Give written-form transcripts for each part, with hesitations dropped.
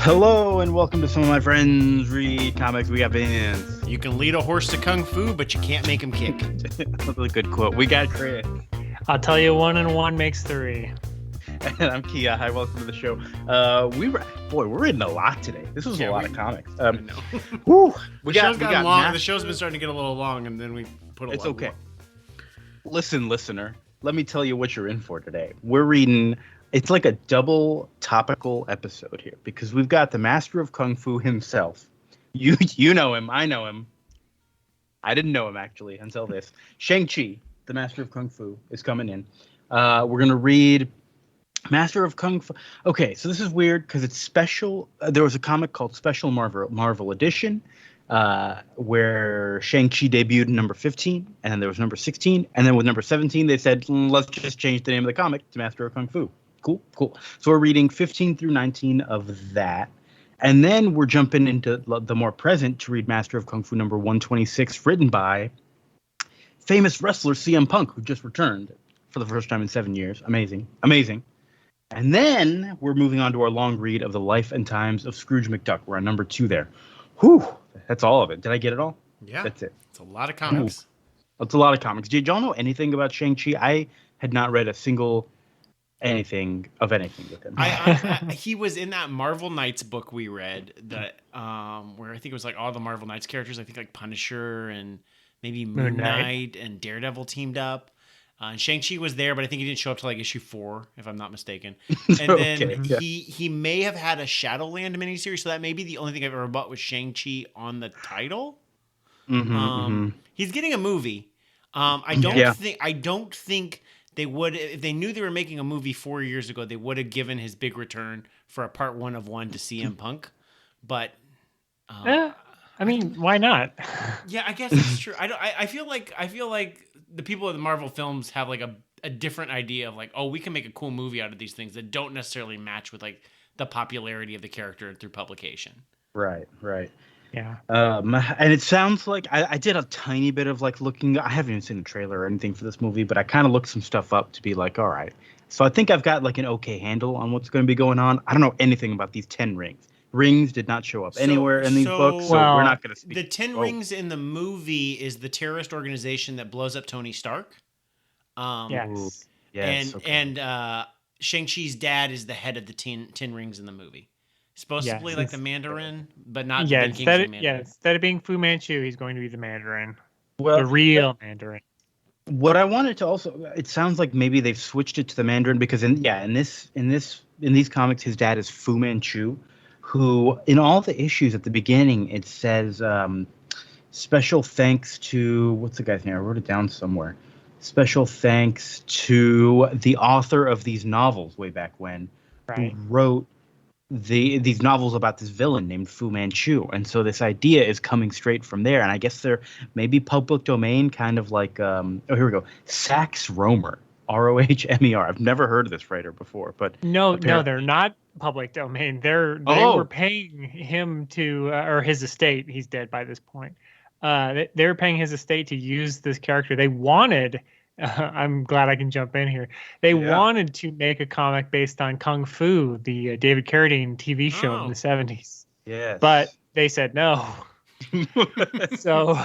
Hello and welcome to Some of My Friends Read Comics. We got Vince. You can lead a horse to kung fu, but you can't make him kick. That's a good quote. We got Chris. I'll tell you, 1 and 1 makes 3. And I'm Kia. Hi, welcome to the show. We're reading a lot today. This was a lot of comics. The show's been starting to get a little long, and then we put a lot. It's okay. Listen, listener. Let me tell you what you're in for today. We're reading. It's like a double topical episode here because we've got the master of kung fu himself. You know him. I know him. I didn't know him actually until this. Shang-Chi, the master of kung fu, is coming in. We're gonna read Master of Kung Fu. Okay, so this is weird because it's special. There was a comic called Special Marvel Edition where Shang-Chi debuted in number 15, and then there was number 16, and then with number 17 they said, let's just change the name of the comic to Master of Kung Fu. Cool. So we're reading 15 through 19 of that. And then we're jumping into the more present to read Master of Kung Fu number 126, written by famous wrestler CM Punk, who just returned for the first time in 7 years. Amazing. And then we're moving on to our long read of the life and times of Scrooge McDuck. We're on number 2 there. Whew, that's all of it. Did I get it all? Yeah. That's it. It's a lot of comics. It's a lot of comics. Did y'all know anything about Shang-Chi? I had not read a single anything with him. He was in that Marvel Knights book we read that where I think it was like all the Marvel Knights characters. I think like Punisher and maybe Moon Knight and Daredevil teamed up. And Shang-Chi was there, but I think he didn't show up till like issue 4, if I'm not mistaken. And then he may have had a Shadowland miniseries, so that may be the only thing I've ever bought with Shang-Chi on the title. He's getting a movie. I don't think they would, if they knew they were making a movie 4 years ago, they would have given his big return for a part 1 of 1 to CM Punk. But I mean, why not? Yeah, I guess it's true. I feel like the people of the Marvel films have like a different idea of like, oh, we can make a cool movie out of these things that don't necessarily match with like the popularity of the character through publication. Right. Yeah. And it sounds like I did a tiny bit of like looking. I haven't even seen the trailer or anything for this movie, but I kind of looked some stuff up to be like, all right. So I think I've got like an okay handle on what's going to be going on. I don't know anything about these 10 rings. Rings did not show up anywhere in these books, so we're not going to speak. The 10 Rings in the movie is the terrorist organization that blows up Tony Stark. Yes. And Shang-Chi's dad is the head of the 10 Rings in the movie. Supposed to play like the Mandarin, but not the Kingsley Mandarin. Yeah, instead of being Fu Manchu, he's going to be the Mandarin. Well, the real Mandarin. What I wanted to also, it sounds like maybe they've switched it to the Mandarin because in these comics, his dad is Fu Manchu, who in all the issues at the beginning it says special thanks to, what's the guy's name? I wrote it down somewhere. Special thanks to the author of these novels way back when, who wrote these novels about this villain named Fu Manchu. And so this idea is coming straight from there. And I guess they're maybe public domain, kind of like here we go, Sax Rohmer, Rohmer. I've never heard of this writer before, but no, they're not public domain. They were paying him to or his estate. He's dead by this point. They were paying his estate to use this character. They wanted. I'm glad I can jump in here. They wanted to make a comic based on Kung Fu, the David Carradine TV show in the 70s. Yes. But they said no. So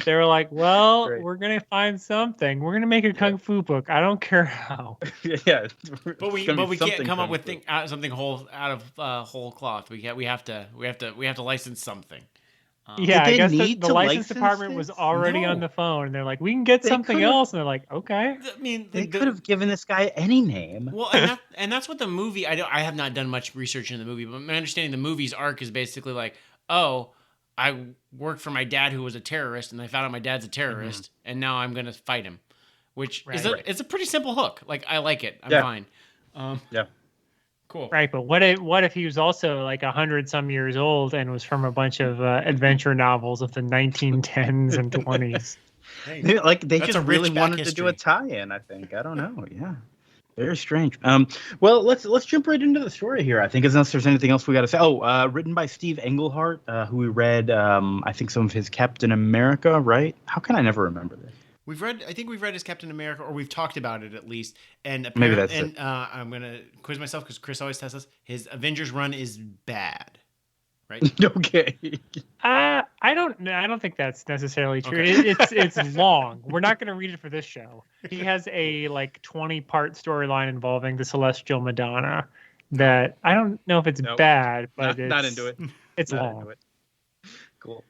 they were like, well, we're going to find something. We're going to make a Kung Fu book. I don't care how. Yeah. But we can't come up with something out of whole cloth. We have to license something. I guess the license department was already on the phone, and they're like, "We can get something else," and they're like, "Okay." I mean, they could have given this guy any name. Well, and that's what the movie. I have not done much research in the movie, but my understanding the movie's arc is basically like, oh, I worked for my dad who was a terrorist, and I found out my dad's a terrorist, and now I'm gonna fight him, which it's a pretty simple hook. Like I like it. I'm fine. Cool. Right, but what if he was also like 100-some years old and was from a bunch of adventure novels of the 1910s and 20s? They just really wanted to do a tie-in. I think I don't know. Yeah, very strange. Well, let's jump right into the story here. I think unless there's anything else we got to say. Written by Steve Englehart, who we read I think some of his Captain America. Right? How can I never remember this? I think we've read his Captain America, or we've talked about it at least. And maybe that's it. I'm gonna quiz myself because Chris always tests us. His Avengers run is bad, right? Okay. I don't think that's necessarily true. Okay. It's long. We're not going to read it for this show. He has a 20-part storyline involving the Celestial Madonna that I don't know if it's bad, but it's not into it. It's not long. Into it. Cool.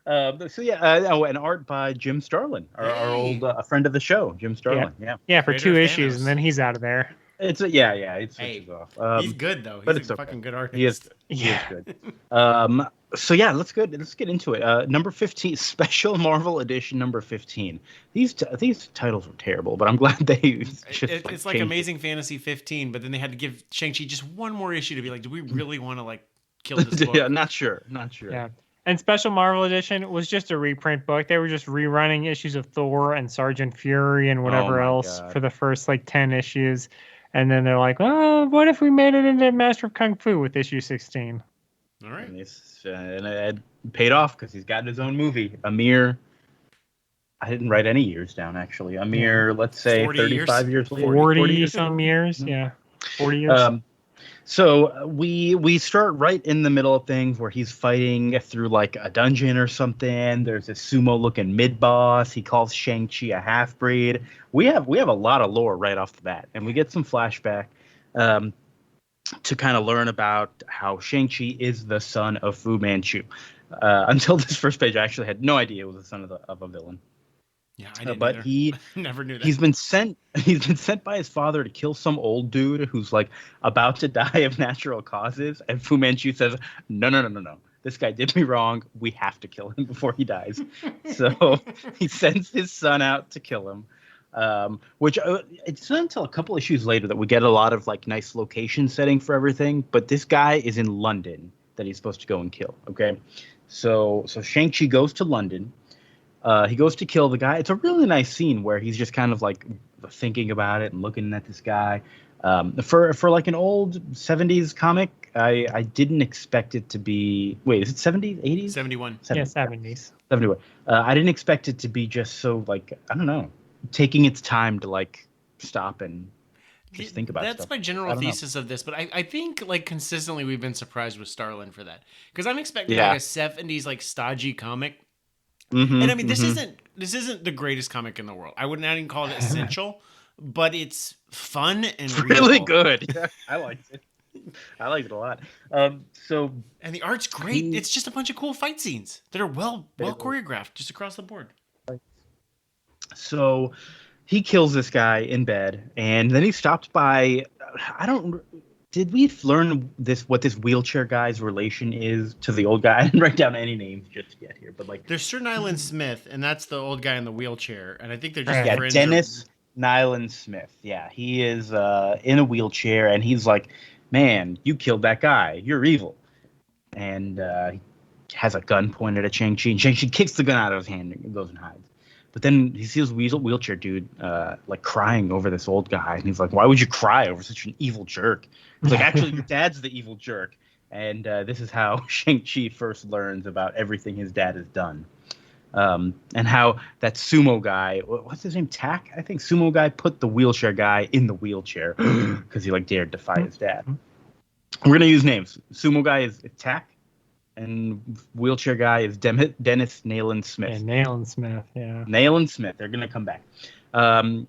And art by Jim Starlin, our old friend of the show, Jim Starlin. Yeah, for 2 issues, and then he's out of there. It's it switches off. He's good though. But he's a fucking good artist. He is good. Let's get into it. Number 15, Special Marvel Edition number 15. These titles were terrible, but I'm glad they it's like Amazing Fantasy 15, but then they had to give Shang-Chi just one more issue to be like, do we really want to kill this book? Yeah, not sure. Yeah. And Special Marvel Edition was just a reprint book. They were just rerunning issues of Thor and Sergeant Fury and whatever else for the first 10 issues. And then they're like, oh, what if we made it into Master of Kung Fu with issue 16? All right. And it paid off because he's got his own movie. I didn't write any years down, actually. Let's say 35 years later. 40 some years. Yeah. 40 years. So we start right in the middle of things where he's fighting through a dungeon or something. There's a sumo-looking mid-boss. He calls Shang-Chi a half-breed. We have a lot of lore right off the bat, and we get some flashback to kind of learn about how Shang-Chi is the son of Fu Manchu. Until this first page, I actually had no idea it was the son of a villain. Yeah, I didn't but either. he never knew that. He's been sent by his father to kill some old dude who's about to die of natural causes, and Fu Manchu says, No. This guy did me wrong. We have to kill him before he dies. So he sends his son out to kill him. Which it's not until a couple issues later that we get a lot of nice location setting for everything. But this guy is in London that he's supposed to go and kill. Okay, so Shang-Chi goes to London. He goes to kill the guy. It's a really nice scene where he's just kind of thinking about it and looking at this guy. For an old 70s comic, I didn't expect it to be. Wait, is it 70s, 80s? 71. Yeah, 70s. 71. I didn't expect it to be just so I don't know, taking its time to stop and just think about. That's stuff. my general thesis of this, but I think consistently we've been surprised with Starlin for that, because I'm expecting a 70s stodgy comic. Mm-hmm, and I mean, this isn't the greatest comic in the world. I would not even call it essential, but it's fun and really good. Yeah, I liked it. I liked it a lot. And the art's great. It's just a bunch of cool fight scenes that are well choreographed just across the board. So he kills this guy in bed, and then he's stopped by. Did we learn what this wheelchair guy's relation is to the old guy? I didn't write down any names just yet here, but there's Sir Nyland Smith, and that's the old guy in the wheelchair, and I think they're just friends. Dennis Nyland Smith. Yeah, he is in a wheelchair, and he's like, "Man, you killed that guy. You're evil." And he has a gun pointed at Shang-Chi, and Shang-Chi kicks the gun out of his hand and goes and hides. But then he sees wheelchair dude crying over this old guy, and he's like, "Why would you cry over such an evil jerk?" He's like, "Actually, your dad's the evil jerk." And this is how Shang-Chi first learns about everything his dad has done, and how that sumo guy, what's his name, Tak? I think sumo guy put the wheelchair guy in the wheelchair because he dared defy his dad. We're gonna use names. Sumo guy is Tak. And wheelchair guy is Dennis Nayland Smith. Yeah, Nayland Smith, yeah. Nayland Smith. They're going to come back.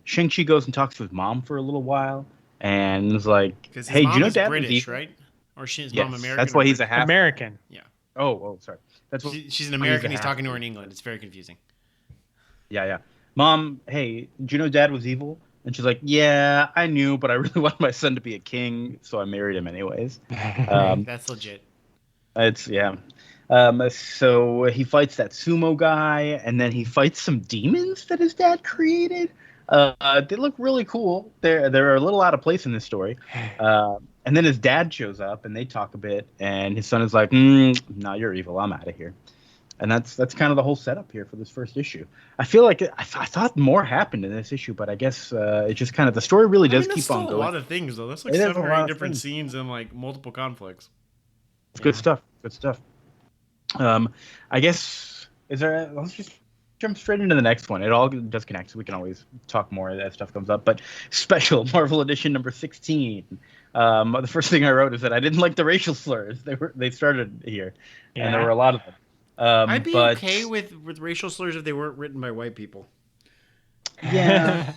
Shang-Chi goes and talks to his mom for a little while. And is like, hey, do you know Dad British, right? Or his mom American? That's why he's a half. American. Yeah. Oh, sorry. That's what, she's an American. He's talking to her in England. It's very confusing. Yeah. Mom, hey, do you know Dad was evil? And she's like, yeah, I knew, but I really want my son to be a king, so I married him anyways. That's legit. So he fights that sumo guy, and then he fights some demons that his dad created. They look really cool. They're a little out of place in this story. And then his dad shows up, and they talk a bit, and his son is like, "No, you're evil. I'm out of here." And that's kind of the whole setup here for this first issue. I feel like I thought more happened in this issue, but I guess it's just kind of the story really does keep on going. A lot of things though. That's 7 or 8 different scenes and multiple conflicts. It's good stuff. I guess let's just jump straight into the next one. It all does connect, so we can always talk more as stuff comes up. But special Marvel Edition number 16. The first thing I wrote is that I didn't like the racial slurs. They started here, and there were a lot of them. I'd be okay with racial slurs if they weren't written by white people. Yeah.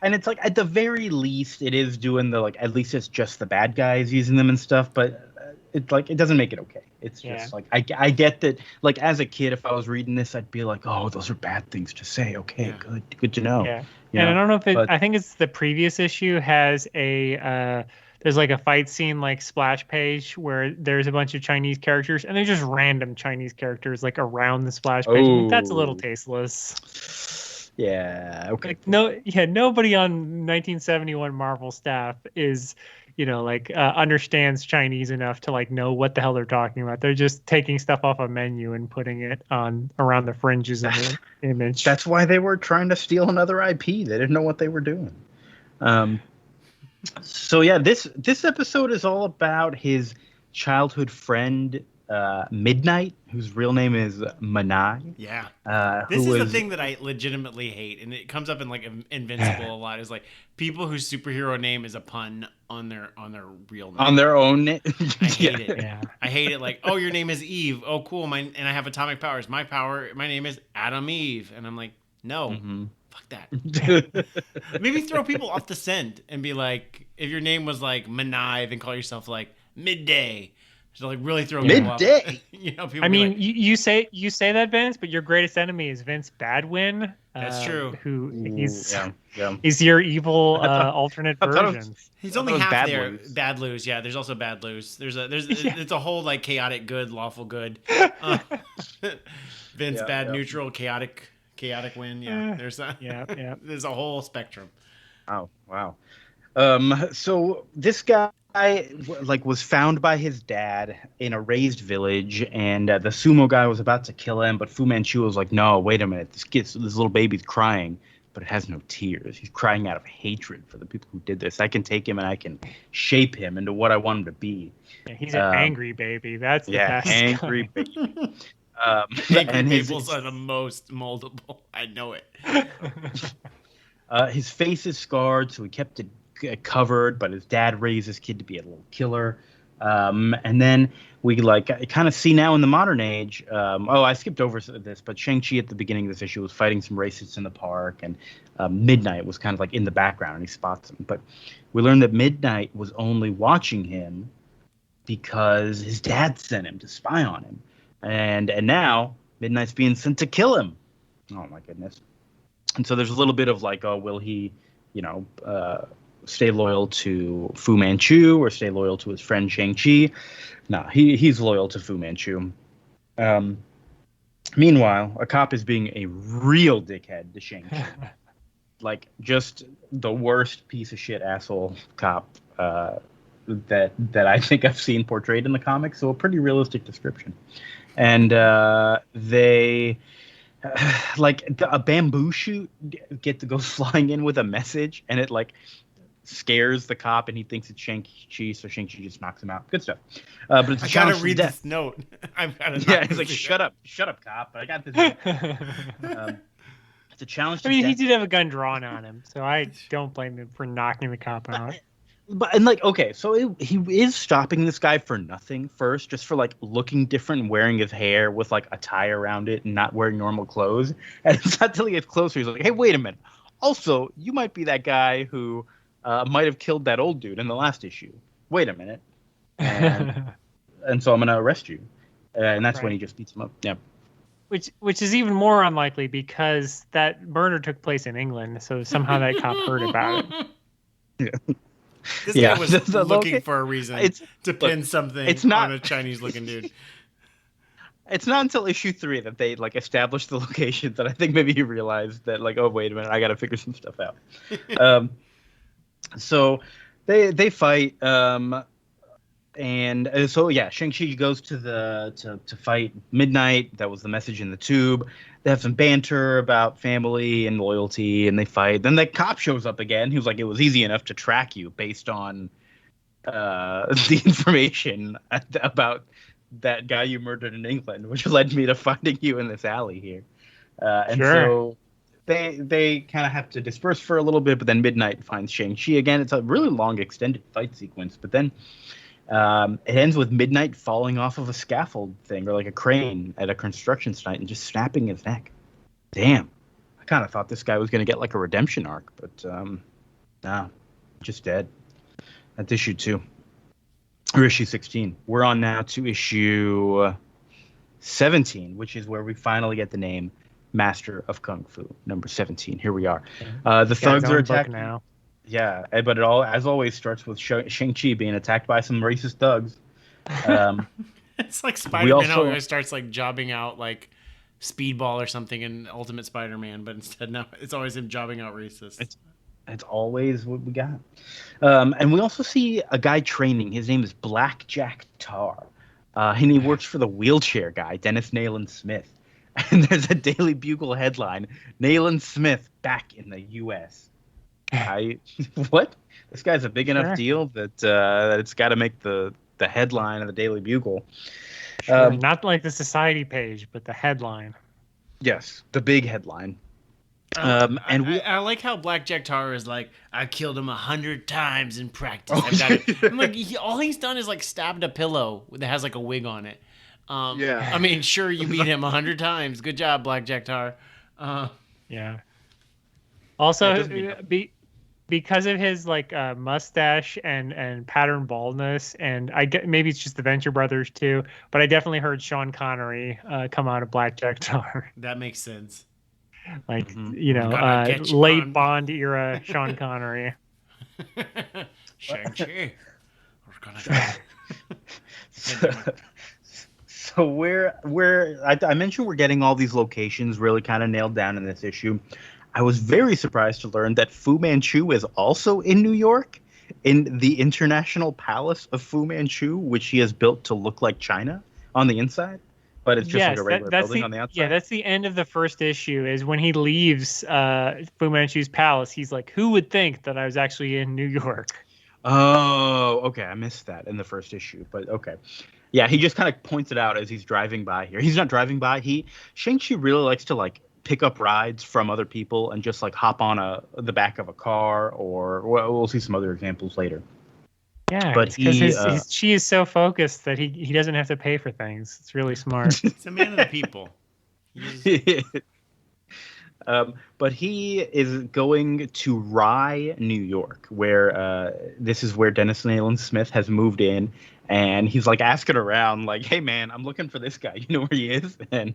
And it's like, at the very least, it is doing the, like, at least it's just the bad guys using them and stuff, but it's like, it doesn't make it okay. It's just like, I get that, like, as a kid, if I was reading this, I'd be like, oh, those are bad things to say. Okay, good to know. Yeah. I don't know if I think it's the previous issue has there's like a fight scene, like splash page where there's a bunch of Chinese characters and they're just random Chinese characters like around the splash page. I mean, that's a little tasteless. Yeah. Okay. Like, nobody on 1971 Marvel staff is, understands Chinese enough to like know what the hell they're talking about. They're just taking stuff off a menu and putting it on around the fringes of the image. That's why they were trying to steal another IP. They didn't know what they were doing. So yeah, this episode is all about his childhood friend Midnight, whose real name is Manai. Yeah. This is the thing that I legitimately hate, and it comes up in like Invincible a lot. Is like people whose superhero name is a pun on their real name. On their own name. I hate it. Yeah. I hate it. Like, oh, your name is Eve. Oh, cool. And I have atomic powers. My name is Adam Eve, and I'm like, no. Mm-hmm. Fuck that. Maybe throw people off the scent and be like, if your name was like Manai, then call yourself like Midday. So like really throw Midday. People I mean, like, you say that, Vince, but your greatest enemy is Vince Badwin. That's true. He's your evil alternate version. He's only half there. Bad Lose. Yeah, there's also Bad Lose. It's a whole like chaotic good, lawful good. Vince bad, neutral, chaotic win. Yeah, there's there's a whole spectrum. Oh wow. So this guy like was found by his dad in a raised village, and the sumo guy was about to kill him, but Fu Manchu was like, no, wait a minute, this little baby's crying, but it has no tears. He's crying out of hatred for the people who did this. I can take him and I can shape him into what I want him to be. Yeah, he's an angry baby. That's the best angry baby. Angry peoples are the most moldable. I know it. His face is scarred, so he kept it covered, but his dad raised his kid to be a little killer. And then we kind of see now in the modern age. I skipped over this, but Shang-Chi at the beginning of this issue was fighting some racists in the park, and Midnight was kind of like in the background, and he spots him. But we learned that Midnight was only watching him because his dad sent him to spy on him. And now Midnight's being sent to kill him. Oh my goodness. And so there's a little bit of like, will he, stay loyal to Fu Manchu or stay loyal to his friend Shang-Chi? No, he's loyal to Fu Manchu. Meanwhile, a cop is being a real dickhead to Shang-Chi. Like just the worst piece of shit asshole cop that I think I've seen portrayed in the comics. So a pretty realistic description. And they a bamboo shoot get to go flying in with a message, and it like scares the cop, and he thinks it's Shang-Chi, so Shang-Chi just knocks him out. Good stuff. But it's I gotta read this note. I've got to. Yeah, he's like, shut up, cop. But I got this. It's a challenge. I mean, he did have a gun drawn on him, so I don't blame him for knocking the cop out. So he is stopping this guy for nothing first, just for like looking different and wearing his hair with like a tie around it and not wearing normal clothes. And it's not till he gets closer, he's like, hey, wait a minute. Also, you might be that guy who might have killed that old dude in the last issue. Wait a minute. And so I'm going to arrest you. And that's when he just beats him up. Yeah. Which is even more unlikely because that murder took place in England. So somehow that cop heard about it. Yeah. This guy was looking for a reason to pin something on a Chinese-looking dude. It's not until issue 3 that they like established the locations that I think maybe he realized that like, oh wait a minute, I got to figure some stuff out. So they fight, and so yeah, Shang-Chi goes to fight Midnight. That was the message in the tube. They have some banter about family and loyalty, and they fight. Then the cop shows up again. He was like, it was easy enough to track you based on the information about that guy you murdered in England, which led me to finding you in this alley here. And so they kind of have to disperse for a little bit, but then Midnight finds Shang-Chi again. It's a really long, extended fight sequence, but then it ends with Midnight falling off of a scaffold thing or like a crane at a construction site and just snapping his neck. Damn. I kind of thought this guy was going to get like a redemption arc, but no, just dead. That's issue 2. Or issue 16. We're on now to issue 17, which is where we finally get the name Master of Kung Fu, number 17. Here we are. The thugs are attacking now. Yeah, but it all, as always, starts with Shang-Chi being attacked by some racist thugs. It's like Spider-Man how he always starts like jobbing out like Speedball or something in Ultimate Spider-Man, but instead now it's always him jobbing out racists. It's always what we got. And we also see a guy training. His name is Blackjack Tar. And he works for the wheelchair guy, Dennis Nayland Smith. And there's a Daily Bugle headline, Nayland Smith back in the U.S. What? This guy's a big enough deal that it's got to make the headline of the Daily Bugle. Sure, not like the society page, but the headline. Yes, the big headline. And I like how Blackjack Tar is like, I killed him 100 times in practice. I'm like, all he's done is like stabbed a pillow that has like a wig on it. Yeah. I mean, sure, you beat him 100 times. Good job, Blackjack Tar. Yeah. Also, because of his like mustache and pattern baldness, and I get maybe it's just the Venture Brothers too, but I definitely heard Sean Connery come out of Blackjack Tar. That makes sense. Like late Bond era Sean Connery. Shang-Chi. So I mentioned we're getting all these locations really kind of nailed down in this issue. I was very surprised to learn that Fu Manchu is also in New York, in the International Palace of Fu Manchu, which he has built to look like China on the inside. But it's just like a regular building on the outside. Yeah, that's the end of the first issue, is when he leaves Fu Manchu's palace, he's like, who would think that I was actually in New York? Oh, okay. I missed that in the first issue, but okay. Yeah, he just kind of points it out as he's driving by here. He's not driving by. Shang-Chi really likes to like pick up rides from other people and just like hop on the back of a car, or we'll see some other examples later. Yeah, but because she is so focused that he doesn't have to pay for things. It's really smart. It's a man of the people. But he is going to Rye, New York, where this is where Dennis Nayland Smith has moved in, and he's like asking around, like, "Hey man, I'm looking for this guy. You know where he is?" And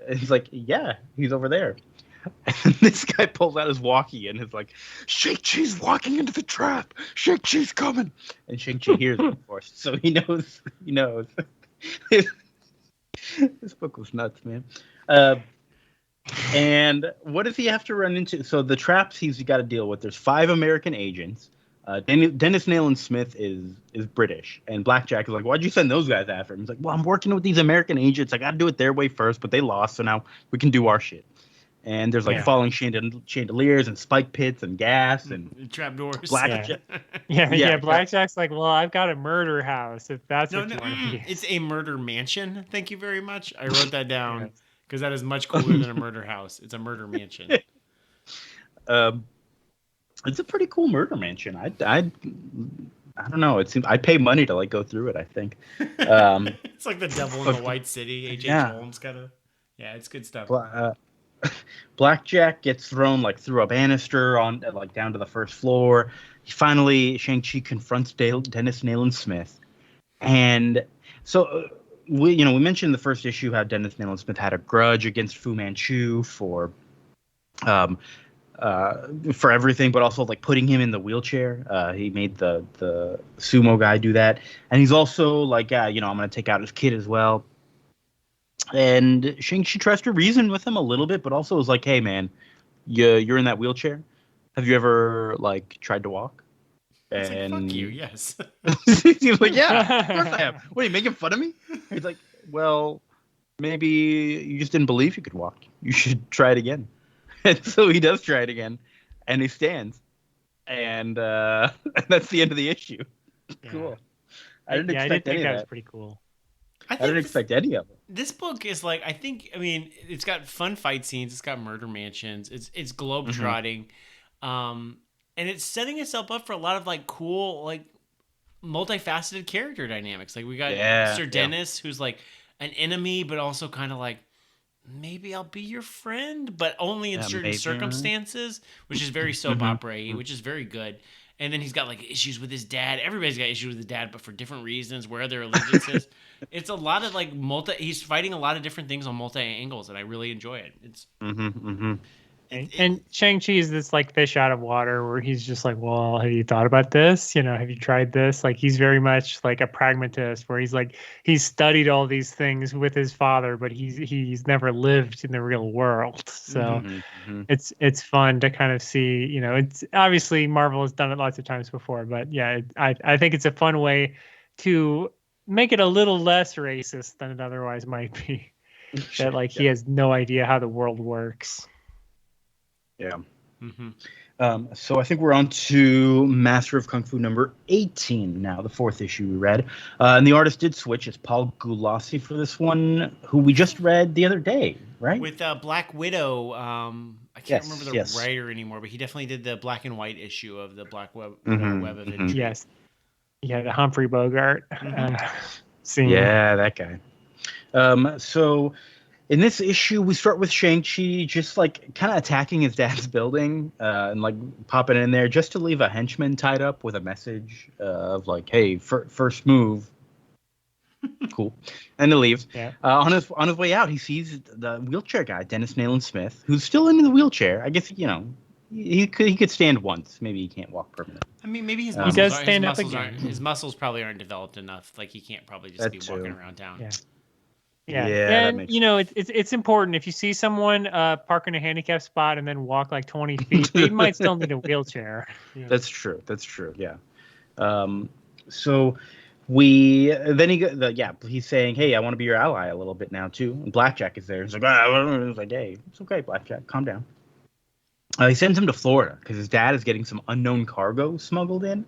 he's like, "Yeah, he's over there." And this guy pulls out his walkie and is like, Shang-Chi's walking into the trap. Shang-Chi's coming. And Shang-Chi hears it, of course. So he knows. This book was nuts, man. And what does he have to run into? So the traps he's got to deal with, there's 5 American agents. Dennis Nayland Smith is British. And Blackjack is like, why'd you send those guys after him? He's like, well, I'm working with these American agents. I got to do it their way first, but they lost. So now we can do our shit. And there's like falling chandeliers and spike pits and gas and trapdoors. Blackjack. Yeah. Blackjack's like, well, I've got a murder house. If that's what you want to be. It's a murder mansion. Thank you very much. I wrote that down because that is much cooler than a murder house. It's a murder mansion. It's a pretty cool murder mansion. I don't know. It seems I'd pay money to like go through it. I think. It's like the Devil in the White City. H.H. Holmes kind of. Yeah, it's good stuff. Blackjack gets thrown like through a banister on like down to the first floor. Finally, Shang-Chi confronts Dennis Nayland Smith, and so we mentioned in the first issue how Dennis Nayland Smith had a grudge against Fu Manchu for everything, but also like putting him in the wheelchair. He made the sumo guy do that, and he's also like, I'm gonna take out his kid as well. And Shang-Chi tries to reason with him a little bit, but also was like, hey, man, you're in that wheelchair. Have you ever, like, tried to walk? And like, fuck you, yes. He's like, yeah, of course I have. What, are you making fun of me? He's like, well, maybe you just didn't believe you could walk. You should try it again. And so he does try it again, and he stands. And that's the end of the issue. Yeah. Cool. I didn't expect any of that. That was pretty cool. I didn't expect any of it. This book is like, I mean, it's got fun fight scenes. It's got murder mansions. It's globetrotting. And it's setting itself up for a lot of like cool, like multifaceted character dynamics. Like we got Sir Dennis, who's like an enemy, but also kind of like, maybe I'll be your friend, but only in certain circumstances, which is very soap opera-y, which is very good. And then he's got like issues with his dad. Everybody's got issues with his dad, but for different reasons, where their allegiances. It's a lot of like he's fighting a lot of different things on multi angles, and I really enjoy it. It's and Shang-Chi is this like fish out of water where he's just like, well, have you thought about this? You know, have you tried this? Like he's very much like a pragmatist where he's like, he's studied all these things with his father, but he's never lived in the real world. So it's fun to kind of see, you know, it's obviously Marvel has done it lots of times before, but yeah, I think it's a fun way to make it a little less racist than it otherwise might be. That like he has no idea how the world works. Yeah. So I think we're on to Master of Kung Fu number 18 now, the fourth issue we read. And the artist did switch. It's Paul Gulasi for this one, who we just read the other day, right? With Black Widow. I can't remember the writer anymore, but he definitely did the black and white issue of the Black Widow Web of Intrigue. Yes. Yeah, the Humphrey Bogart scene. Yeah, that guy. So in this issue, we start with Shang-Chi just like kind of attacking his dad's building and like popping in there just to leave a henchman tied up with a message of like, hey, first move. Cool. And he leaves. Yeah. On his way out, he sees the wheelchair guy, Dennis Nayland Smith, who's still in the wheelchair. I guess, you know, he could stand once. Maybe he can't walk permanently. I mean, maybe his muscles probably aren't developed enough. Like he can't probably just be walking around town. Yeah, and you know it's important if you see someone park in a handicap spot and then walk like 20 feet, they might still need a wheelchair. Yeah. That's true. Yeah. So he's saying, hey, I want to be your ally a little bit now too. And Blackjack is there. He's like, hey, it's okay, Blackjack, calm down. He sends him to Florida because his dad is getting some unknown cargo smuggled in.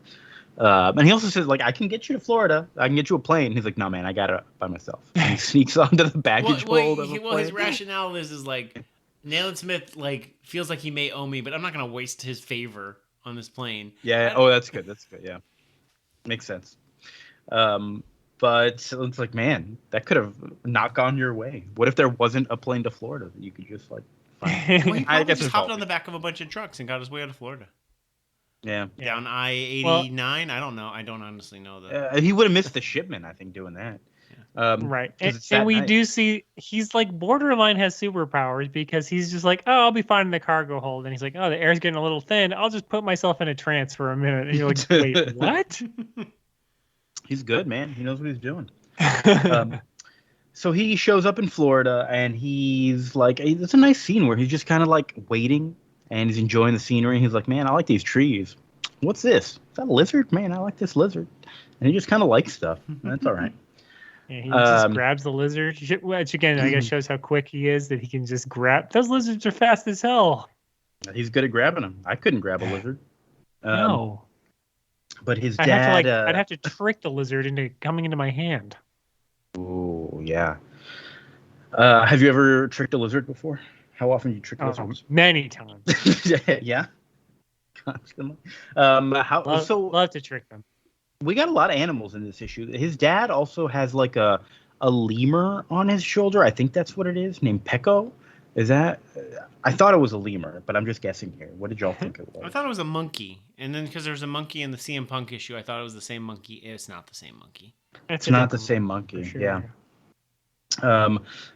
And he also says, like, I can get you to Florida. I can get you a plane. He's like, no, man, I got it by myself. And he sneaks onto the baggage hold of the plane. His rationale is like, Nayland Smith, like, feels like he may owe me, but I'm not going to waste his favor on this plane. Yeah. Oh, that's good. Yeah. Makes sense. But it's like, man, that could have not gone your way. What if there wasn't a plane to Florida that you could just, like, find? Well, I guess just hopped on the back of a bunch of trucks and got his way out of Florida. Yeah. Down I-89? I don't know. I don't honestly know that. He would have missed the shipment, I think, doing that. Right. And we do see he's like borderline has superpowers because he's just like, oh, I'll be fine in the cargo hold. And he's like, oh, the air's getting a little thin. I'll just put myself in a trance for a minute. And you're like, wait, what? He's good, man. He knows what he's doing. So he shows up in Florida and he's like, it's a nice scene where he's just kind of like waiting. And he's enjoying the scenery. He's like, man, I like these trees. What's this? Is that a lizard? Man, I like this lizard. And he just kind of likes stuff. That's all right. Yeah, he just grabs the lizard, which again, I guess shows how quick he is that he can just grab. Those lizards are fast as hell. He's good at grabbing them. I couldn't grab a lizard. No. But his dad... I'd have to trick the lizard into coming into my hand. Oh, yeah. Have you ever tricked a lizard before? How often do you trick lizards? Many times. Yeah. Constantly. Love to trick them. We got a lot of animals in this issue. His dad also has like a lemur on his shoulder. I think that's what it is, named Pecco. Is that? I thought it was a lemur, but I'm just guessing here. What did y'all think it was? I thought it was a monkey. And then because there's a monkey in the CM Punk issue, I thought it was the same monkey. It's not the same monkey. It's not the same monkey. Sure. Yeah.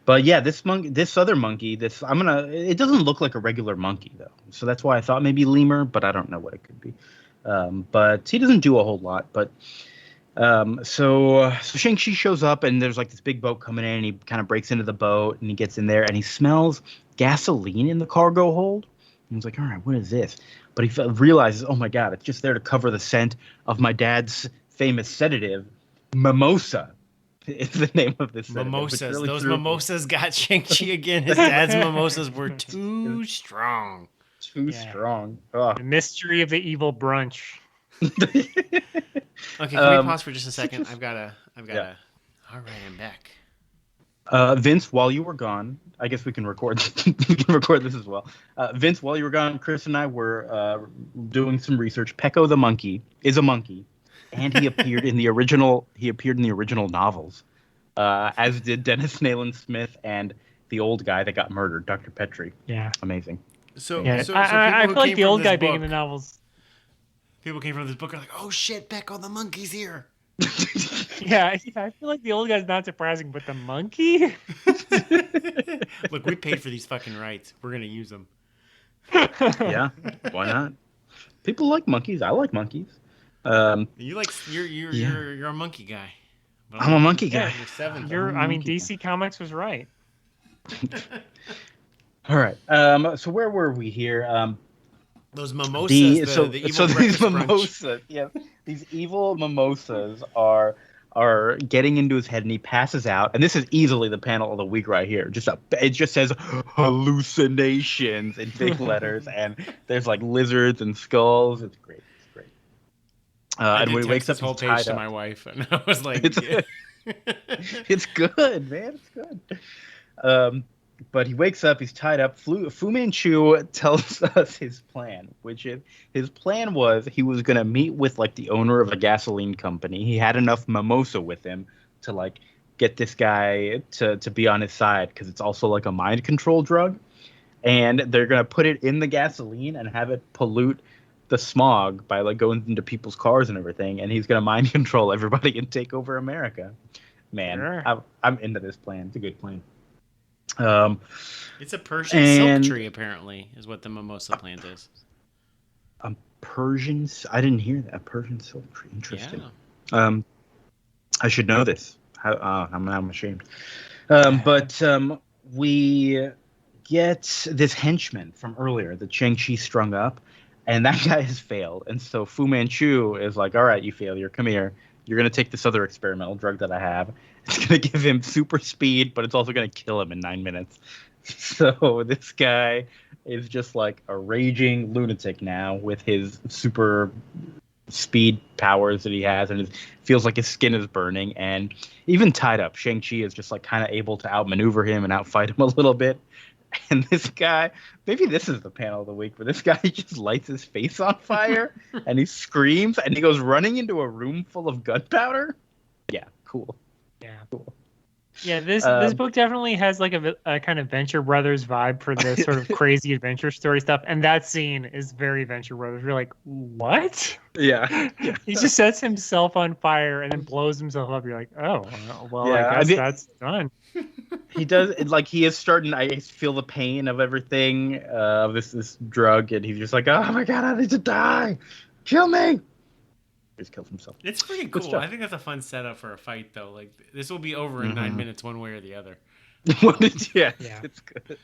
But yeah, this other monkey, it doesn't look like a regular monkey though. So that's why I thought maybe lemur, but I don't know what it could be. But he doesn't do a whole lot, but, so Shang-Chi shows up and there's like this big boat coming in and he kind of breaks into the boat and he gets in there and he smells gasoline in the cargo hold. And he's like, all right, what is this? But he realizes, oh my God, it's just there to cover the scent of my dad's famous sedative, mimosa. It's the name of this. Mimosas. Really those mimosas got Shang-Chi again. His dad's mimosas were too strong. Too strong. Oh. The mystery of the evil brunch. Okay, can we pause for just a second? I've got a All right, I'm back. Vince, while you were gone, I guess we can record. We can record this as well. Vince, while you were gone, Chris and I were doing some research. Pecco the monkey is a monkey, and he appeared in the original. He appeared in the original novels, as did Dennis Nayland Smith and the old guy that got murdered, Dr. Petrie. Yeah, Amazing. So, yeah. so I feel like the old guy book, being in the novels. People came from this book are like, oh shit, Pecco the monkey's here. Yeah, I feel like the old guy's not surprising, but the monkey? Look, we paid for these fucking rights. We're gonna use them. Yeah, why not? People like monkeys. I like monkeys. You're a monkey guy. But I'm a monkey guy. You're seventh. DC Comics was right. All right. So where were we here? Those mimosas. So these mimosas. Yeah, these evil mimosas are getting into his head, and he passes out. And this is easily the panel of the week right here. It just says hallucinations in big letters, and there's like lizards and skulls. It's great. It's great. And when he wakes up, this whole he's page tied to up. my wife, and I was like, It's good, man. It's good. But he wakes up, he's tied up. Fu Manchu tells us his plan, which is his plan was he was going to meet with like the owner of a gasoline company. He had enough mimosa with him to like get this guy to be on his side, because it's also like a mind control drug. And they're going to put it in the gasoline and have it pollute the smog by like going into people's cars and everything. And he's going to mind control everybody and take over America. Man, Sure. I'm into this plan. It's a good plan. it's a Persian silk tree, apparently, is what the mimosa plant is. I didn't hear that. Persian silk tree. Interesting. Yeah. I should know this. I'm ashamed. But we get this henchman from earlier that Shang-Chi strung up, and that guy has failed. And so Fu Manchu is like, all right, you failure, come here. You're going to take this other experimental drug that I have. It's going to give him super speed, but it's also going to kill him in 9 minutes. So this guy is just like a raging lunatic now with his super speed powers that he has, and it feels like his skin is burning. And even tied up, Shang-Chi is just like kind of able to outmaneuver him and outfight him a little bit. And this guy, maybe this is the panel of the week, where this guy just lights his face on fire and he screams and he goes running into a room full of gunpowder. Yeah, cool. Yeah. Cool. Yeah, this book definitely has like a kind of Venture Brothers vibe for this sort of crazy adventure story stuff. And that scene is very Venture Brothers. You're like, what? Yeah. He just sets himself on fire and then blows himself up. You're like, oh, well, Yeah, I guess that's done. He does, like, he is starting, I feel the pain of everything, of this drug, and he's just like, oh my god, I need to die. Kill me. He just kills himself. It's pretty cool. I think that's a fun setup for a fight, though. Like, this will be over in 9 minutes, one way or the other. Yeah, it's good.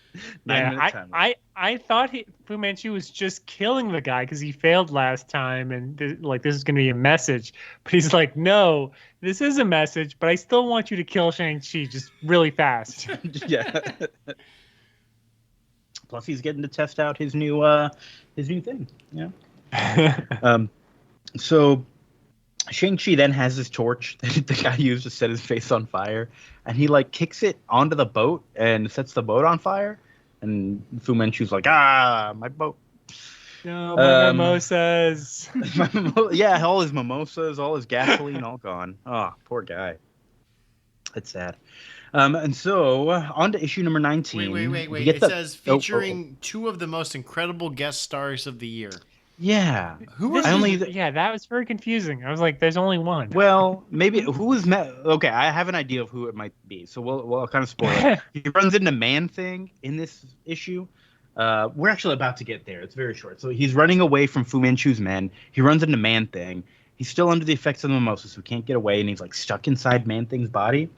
9 minute time. I thought Fu Manchu was just killing the guy because he failed last time, and this is going to be a message. But he's like, no, this is a message, but I still want you to kill Shang-Chi just really fast. Yeah. Plus, he's getting to test out his new thing. Yeah. So Shang-Chi then has this torch that the guy used to set his face on fire, and he like kicks it onto the boat and sets the boat on fire. And Fu Manchu's like, my boat. No, my mimosas. Yeah, all his mimosas, all his gasoline, all gone. Oh, poor guy. That's sad. And so on to issue number 19. Wait. It says featuring two of the most incredible guest stars of the year. Yeah. That was very confusing. I was like, there's only one. Well, maybe who is okay, I have an idea of who it might be. So we'll kind of spoil it. He runs into Man-Thing in this issue. We're actually about to get there. It's very short. So he's running away from Fu Manchu's men. He runs into Man-Thing. He's still under the effects of the mimosa, so he can't get away, and he's like stuck inside Man-Thing's body.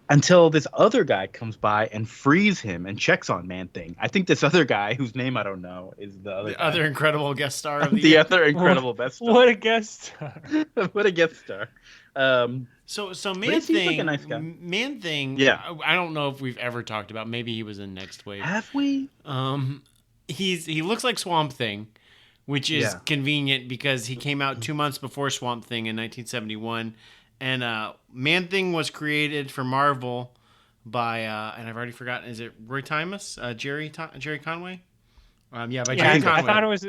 Until this other guy comes by and frees him and checks on Man-Thing. I think this other guy, whose name I don't know, is the other incredible guest star of the year. Other incredible best star. What a guest star. What a guest star. So Man-Thing, like a nice guy. Man-Thing, yeah. I don't know if we've ever talked about. Maybe he was in Next Wave. Have we? He looks like Swamp Thing, which is convenient because he came out 2 months before Swamp Thing in 1971. And Man-Thing was created for Marvel by and I've already forgotten. Is it Roy Thomas? Jerry Conway? Jerry Conway. I thought it was.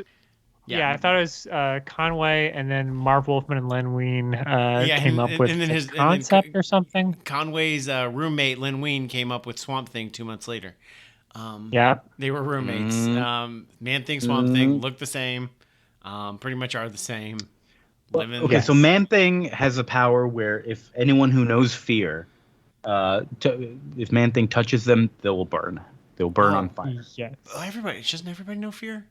Yeah, I thought it was Conway, and then Marv Wolfman and Len Wein came up with the concept or something. Conway's roommate, Len Wein, came up with Swamp Thing 2 months later. They were roommates. Man-Thing, Swamp Thing look the same. Pretty much are the same. So Man-Thing has a power where if anyone who knows fear, if Man-Thing touches them, they will burn. They'll burn on fire. Yes. Doesn't everybody know fear?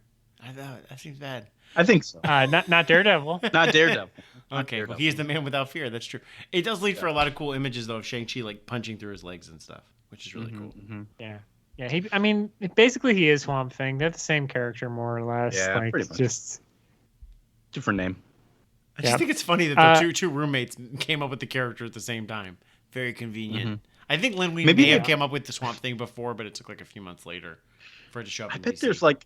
That seems bad. I think so. Not Daredevil. Not Daredevil. Okay, well, he's the man without fear. That's true. It does lead for a lot of cool images, though, of Shang-Chi like punching through his legs and stuff, which is really cool. Mm-hmm. Yeah. Basically, he is Swamp Thing. They're the same character, more or less. Yeah, pretty much. Just different name. I just think it's funny that the two roommates came up with the character at the same time. Very convenient. I think Len Wein may have come up with the Swamp Thing before, but it took like a few months later for it to show up. I bet there's like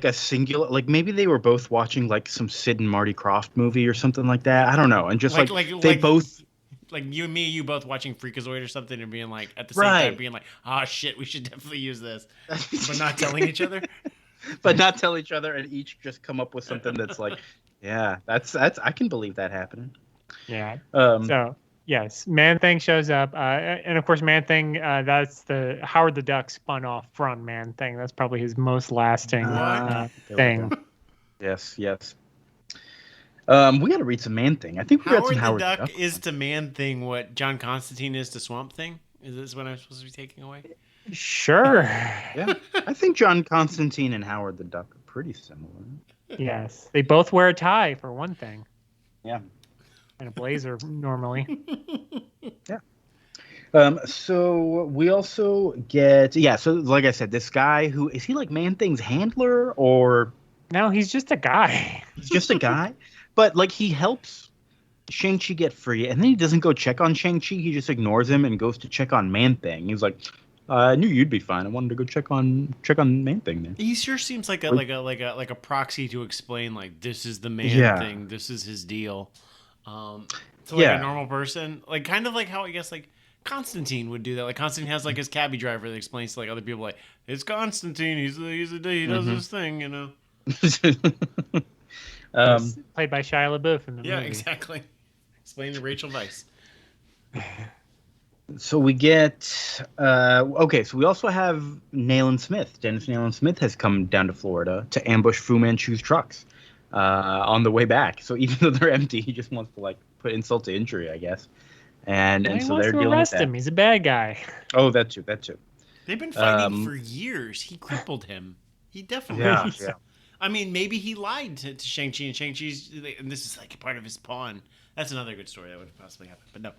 a singular, like maybe they were both watching like some Sid and Marty Krofft movie or something like that. I don't know, and just they both. Like you both watching Freakazoid or something and being like at the same time being like, shit, we should definitely use this, but not telling each other. But not tell each other, and each just come up with something that's like, yeah, that's I can believe that happening. Yeah. So yes, Man-Thing shows up, and of course Man-Thing. That's the Howard the Duck spun off from Man-Thing. That's probably his most lasting thing. Yes. We got to read some Man-Thing. I think we got some Howard the Duck is to Man-Thing what John Constantine is to Swamp Thing. Is this what I'm supposed to be taking away? Sure. Yeah, I think John Constantine and Howard the Duck are pretty similar. Yes, they both wear a tie for one thing. Yeah, and a blazer normally. Yeah. So we also get So like I said, this guy who is he like Man-Thing's handler or? No, he's just a guy. He's just a guy, but like he helps Shang-Chi get free, and then he doesn't go check on Shang-Chi. He just ignores him and goes to check on Man-Thing. He's like, I knew you'd be fine. I wanted to go check on Man-Thing then. He sure seems like a proxy to explain like this is the Man-Thing. This is his deal. To a normal person, like kind of like how I guess like Constantine would do that. Like Constantine has like his cabbie driver that explains to like other people like it's Constantine. He does this thing, you know. Played by Shia LaBeouf in the movie. Yeah, exactly. Explain to Rachel Weisz. So we get so we also have Nayland Smith. Dennis Nayland Smith has come down to Florida to ambush Fu Manchu's trucks on the way back. So even though they're empty, he just wants to like put insult to injury, I guess. And so they're dealing with that. Him. He's a bad guy. Oh, that too. They've been fighting for years. He crippled him. He definitely is. Yeah. I mean, maybe he lied to Shang-Chi, and Shang-Chi's, and this is like part of his pawn. That's another good story that would possibly happen. But no.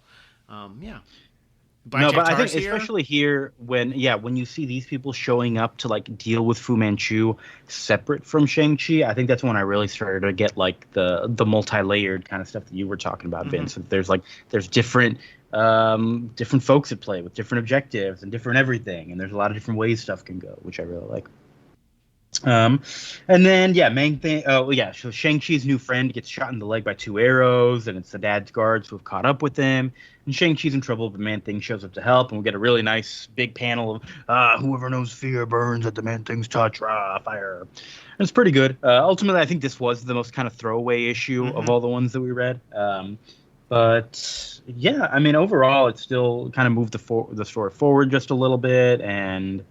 But I think especially here when you see these people showing up to like deal with Fu Manchu separate from Shang-Chi, I think that's when I really started to get like the multi-layered kind of stuff that you were talking about, Vince. There's different folks at play with different objectives and different everything, and there's a lot of different ways stuff can go, which I really like. And then Man-Thing. So Shang-Chi's new friend gets shot in the leg by 2 arrows, and it's the dad's guards who have caught up with him. And Shang-Chi's in trouble, but Man-Thing shows up to help, and we get a really nice big panel of whoever knows fear burns at the Man-Thing's touch, fire. And it's pretty good. Ultimately, I think this was the most kind of throwaway issue of all the ones that we read. But yeah, I mean, overall, it still kind of moved the story forward just a little bit, and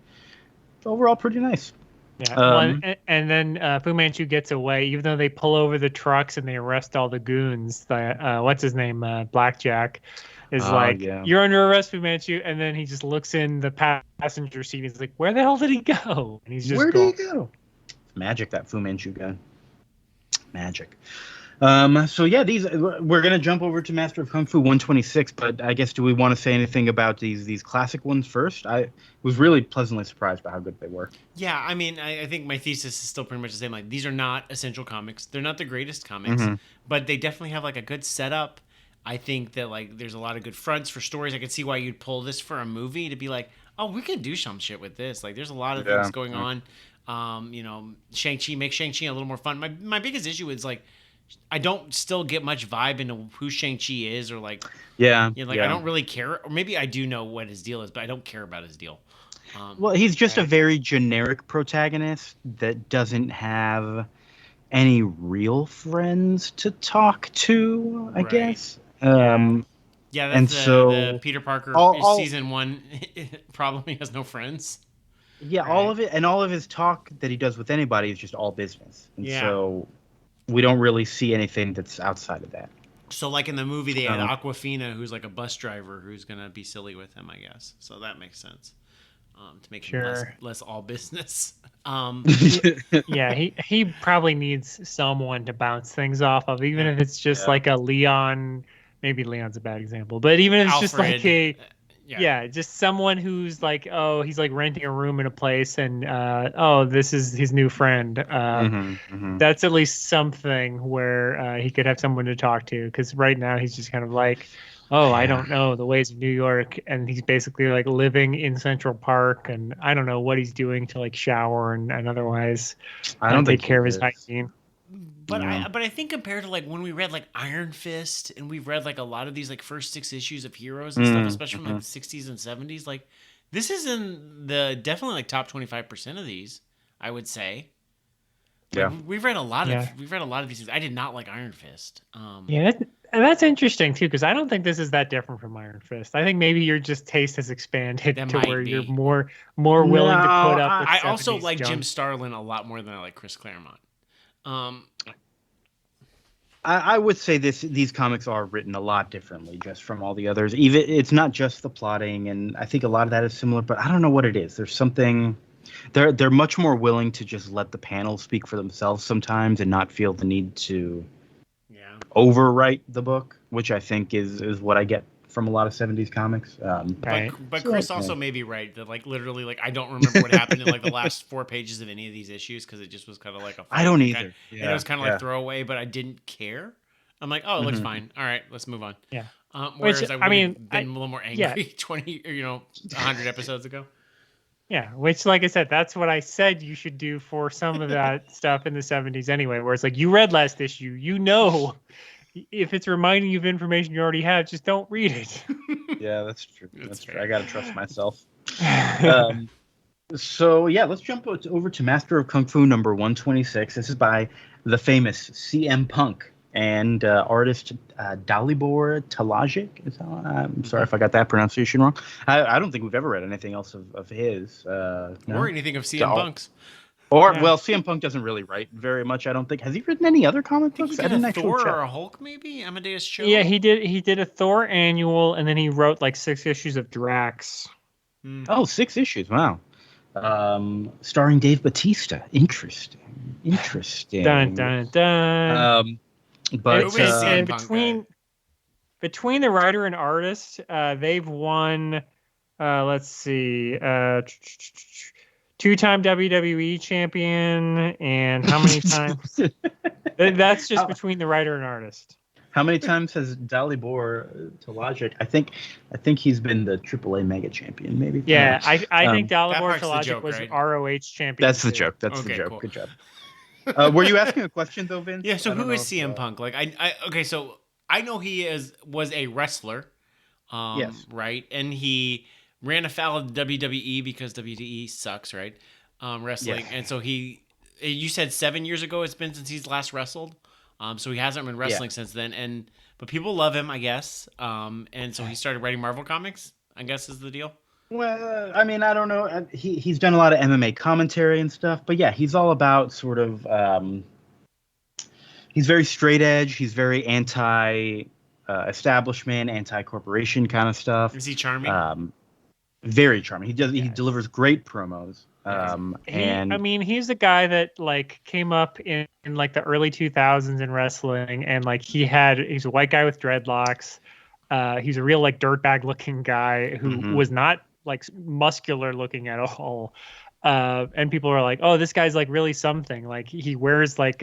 overall, pretty nice. Yeah, and then Fu Manchu gets away, even though they pull over the trucks and they arrest all the goons. What's his name? Blackjack is you're under arrest, Fu Manchu. And then he just looks in the passenger seat. He's like, where the hell did he go? And he's just where did he go? Magic, that Fu Manchu guy. Magic. So yeah, we're gonna jump over to Master of Kung Fu 126, but I guess do we want to say anything about these classic ones first? I was really pleasantly surprised by how good they were. Yeah, I mean, I think my thesis is still pretty much the same. Like, these are not essential comics; they're not the greatest comics, but they definitely have like a good setup. I think that like there's a lot of good fronts for stories. I could see why you'd pull this for a movie to be like, oh, we can do some shit with this. Like, there's a lot of things going on. Shang-Chi makes Shang-Chi a little more fun. My biggest issue is like, I don't still get much vibe into who Shang-Chi is, or like, Yeah. I don't really care. Or maybe I do know what his deal is, but I don't care about his deal. Well, he's just a very generic protagonist that doesn't have any real friends to talk to, I guess. Yeah, that's and the Peter Parker season 1 problem. He has no friends. Yeah, all of it, and all of his talk that he does with anybody is just all business. And so we don't really see anything that's outside of that. So like in the movie, they had Aquafina, who's like a bus driver who's going to be silly with him, I guess. So that makes sense. To make him less all business. Yeah, he probably needs someone to bounce things off of, even if it's just like a Leon. Maybe Leon's a bad example, but even if it's just like just someone who's like, oh, he's like renting a room in a place, and this is his new friend. That's at least something where he could have someone to talk to, because right now he's just kind of like, I don't know the ways of New York, and he's basically like living in Central Park, and I don't know what he's doing to like shower and otherwise take care of his hygiene. But I think compared to like when we read like Iron Fist, and we've read like a lot of these like first 6 issues of Heroes and stuff, especially from like the 60s and 70s, like this is in the definitely like top 25% of these, I would say. Yeah, like, we've read a lot of these things. I did not like Iron Fist. And that's interesting too, because I don't think this is that different from Iron Fist. I think maybe your just taste has expanded to where you're more willing to put up with I also like junk. Jim Starlin a lot more than I like Chris Claremont. I would say these comics are written a lot differently just from all the others. Even it's not just the plotting, and I think a lot of that is similar, but I don't know what it is. There's something they're much more willing to just let the panels speak for themselves sometimes and not feel the need to overwrite the book, which I think is what I get from a lot of 70s comics. But Chris also may be right that like literally like I don't remember what happened in like the last 4 pages of any of these issues, because it just was kind of like I don't either. It was kind of like throwaway, but I didn't care. I'm like, oh, it looks fine. All right, let's move on. Yeah. Whereas I would have been a little more angry 20 or 100 episodes ago. Yeah, which, like I said, that's what I said you should do for some of that stuff in the 70s anyway, where it's like, you read last issue, if it's reminding you of information you already have, just don't read it. Yeah, that's true. That's true. I got to trust myself. So, let's jump over to Master of Kung Fu number 126. This is by the famous CM Punk and artist Dalibor Talajic. I'm sorry if I got that pronunciation wrong. I don't think we've ever read anything else of his. Or anything of CM Punk's. Well, CM Punk doesn't really write very much, I don't think. Has he wrritten any other comic books? I didn't actually check. Or a Hulk, maybe? Amadeus Cho? Yeah, he did a Thor annual, and then he wrote like 6 issues of Drax. Oh, 6 issues. Wow. Starring Dave Bautista. Interesting. Dun, dun, dun. But between the writer and artist, they've won, let's see, 2-time WWE champion, and how many times? That's just between the writer and artist. How many times has Dalibor Talajic? I think he's been the AAA Mega Champion, maybe. Yeah, I think Dalibor Talajic was ROH champion. That's the joke. That's the joke. Cool. Good job. Were you asking a question though, Vince? Yeah. So who is CM Punk? Like, okay. So I know he was a wrestler. Yes. Right, and he ran afoul of WWE because WWE sucks, right? Wrestling, and so you said 7 years ago it's been since he's last wrestled. So he hasn't been wrestling since then, but people love him, I guess. And so he started writing Marvel comics, I guess is the deal. Well, I mean, I don't know. He's done a lot of MMA commentary and stuff, but yeah, he's all about sort of. He's very straight edge. He's very anti-establishment, anti-corporation kind of stuff. Is he charming? Very charming. He delivers great promos. He's the guy that like came up in like the early 2000s in wrestling, and like he's a white guy with dreadlocks. He's a real like dirtbag looking guy who was not like muscular looking at all. And people are like, oh, this guy's like really something. Like he wears like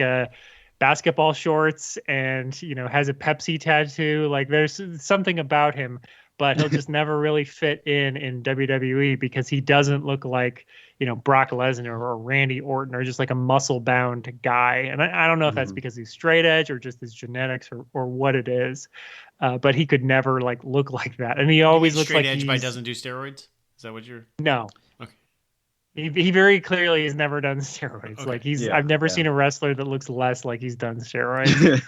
basketball shorts and has a Pepsi tattoo. Like there's something about him. but he'll just never really fit in WWE because he doesn't look like, Brock Lesnar or Randy Orton or just like a muscle bound guy. And I don't know if that's because he's straight edge or just his genetics or what it is. But he could never like look like that. And he always looks like straight edge by doesn't do steroids. Is that what you're? No. Okay. He very clearly has never done steroids. Okay. Like I've never seen a wrestler that looks less like he's done steroids.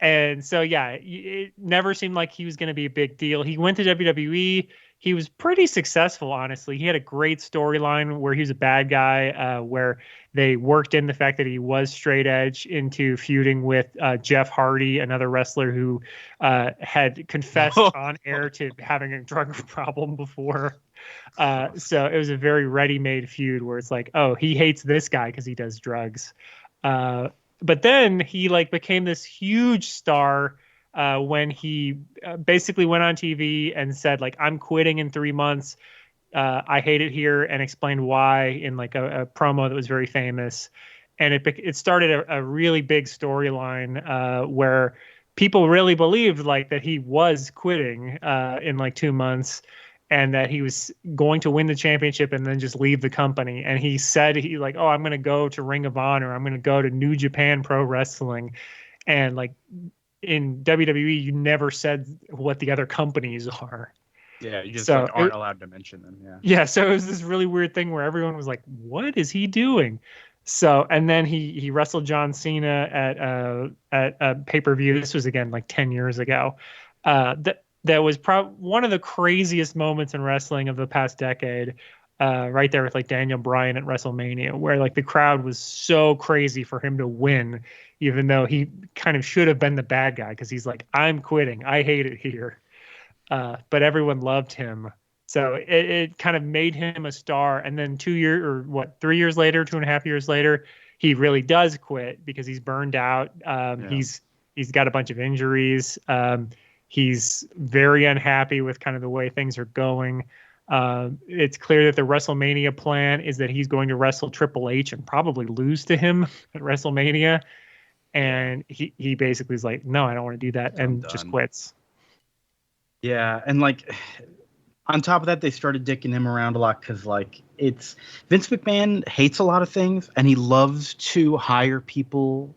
And so, it never seemed like he was going to be a big deal. He went to WWE. He was pretty successful, honestly. He had a great storyline where he was a bad guy, where they worked in the fact that he was straight edge into feuding with Jeff Hardy, another wrestler who had confessed on air to having a drug problem before. So it was a very ready-made feud where it's like, oh, he hates this guy because he does drugs. But then he became this huge star when he basically went on TV and said, I'm quitting in 3 months. I hate it here, and explained why in a promo that was very famous. And it started a really big storyline where people really believed that he was quitting in 2 months. And that he was going to win the championship and then just leave the company. And he said I'm going to go to Ring of Honor. I'm going to go to New Japan Pro Wrestling. And in WWE, you never said what the other companies are. Yeah, you just aren't allowed to mention them. Yeah. Yeah, so it was this really weird thing where everyone was like, "What is he doing?" So, and then he wrestled John Cena at a pay-per-view. This was again 10 years ago. That was probably one of the craziest moments in wrestling of the past decade, right there with Daniel Bryan at WrestleMania, where the crowd was so crazy for him to win, even though he kind of should have been the bad guy because he's I'm quitting. I hate it here. But everyone loved him. So it kind of made him a star. And then 3 years later, 2.5 years later, he really does quit because he's burned out. He's got a bunch of injuries. He's very unhappy with kind of the way things are going. It's clear that the WrestleMania plan is that he's going to wrestle Triple H and probably lose to him at WrestleMania. And he basically is no, I don't want to do that, and just quits. Yeah, and on top of that, they started dicking him around a lot because it's Vince McMahon hates a lot of things, and he loves to hire people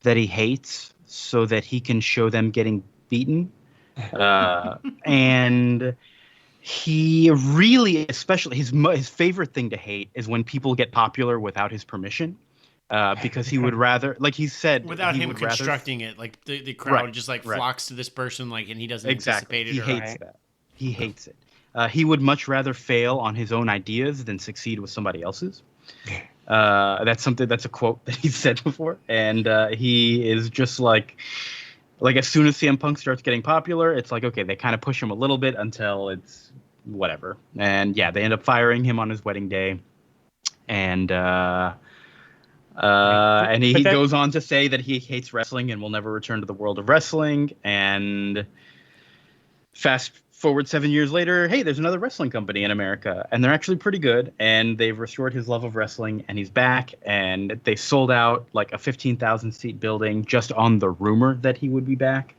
that he hates so that he can show them getting beaten. And he really, especially his favorite thing to hate is when people get popular without his permission, because he would rather, he said, without him constructing it, the crowd just flocks to this person, and he doesn't anticipate it. He hates that. He hates it. He would much rather fail on his own ideas than succeed with somebody else's. That's a quote that he said before, and he is just as soon as CM Punk starts getting popular, it's okay, they kind of push him a little bit until it's whatever. And yeah, they end up firing him on his wedding day. And he goes on to say that he hates wrestling and will never return to the world of wrestling. And fast forward 7 years later, hey, there's another wrestling company in America, and they're actually pretty good, and they've restored his love of wrestling, and he's back, and they sold out a 15,000 seat building just on the rumor that he would be back,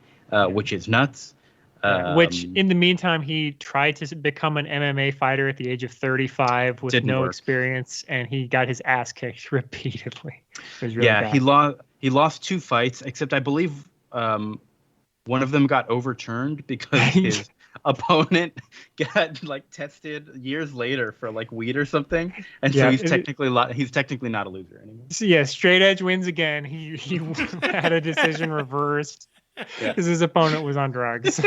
which is nuts. Which in the meantime, he tried to become an MMA fighter at the age of 35 with no experience, and he got his ass kicked repeatedly. It was really bad. He lost 2 fights, except I believe one of them got overturned because his opponent got tested years later for weed or something, and so he's technically not a loser anymore. So yeah, straight edge wins again. He had a decision reversed because his opponent was on drugs.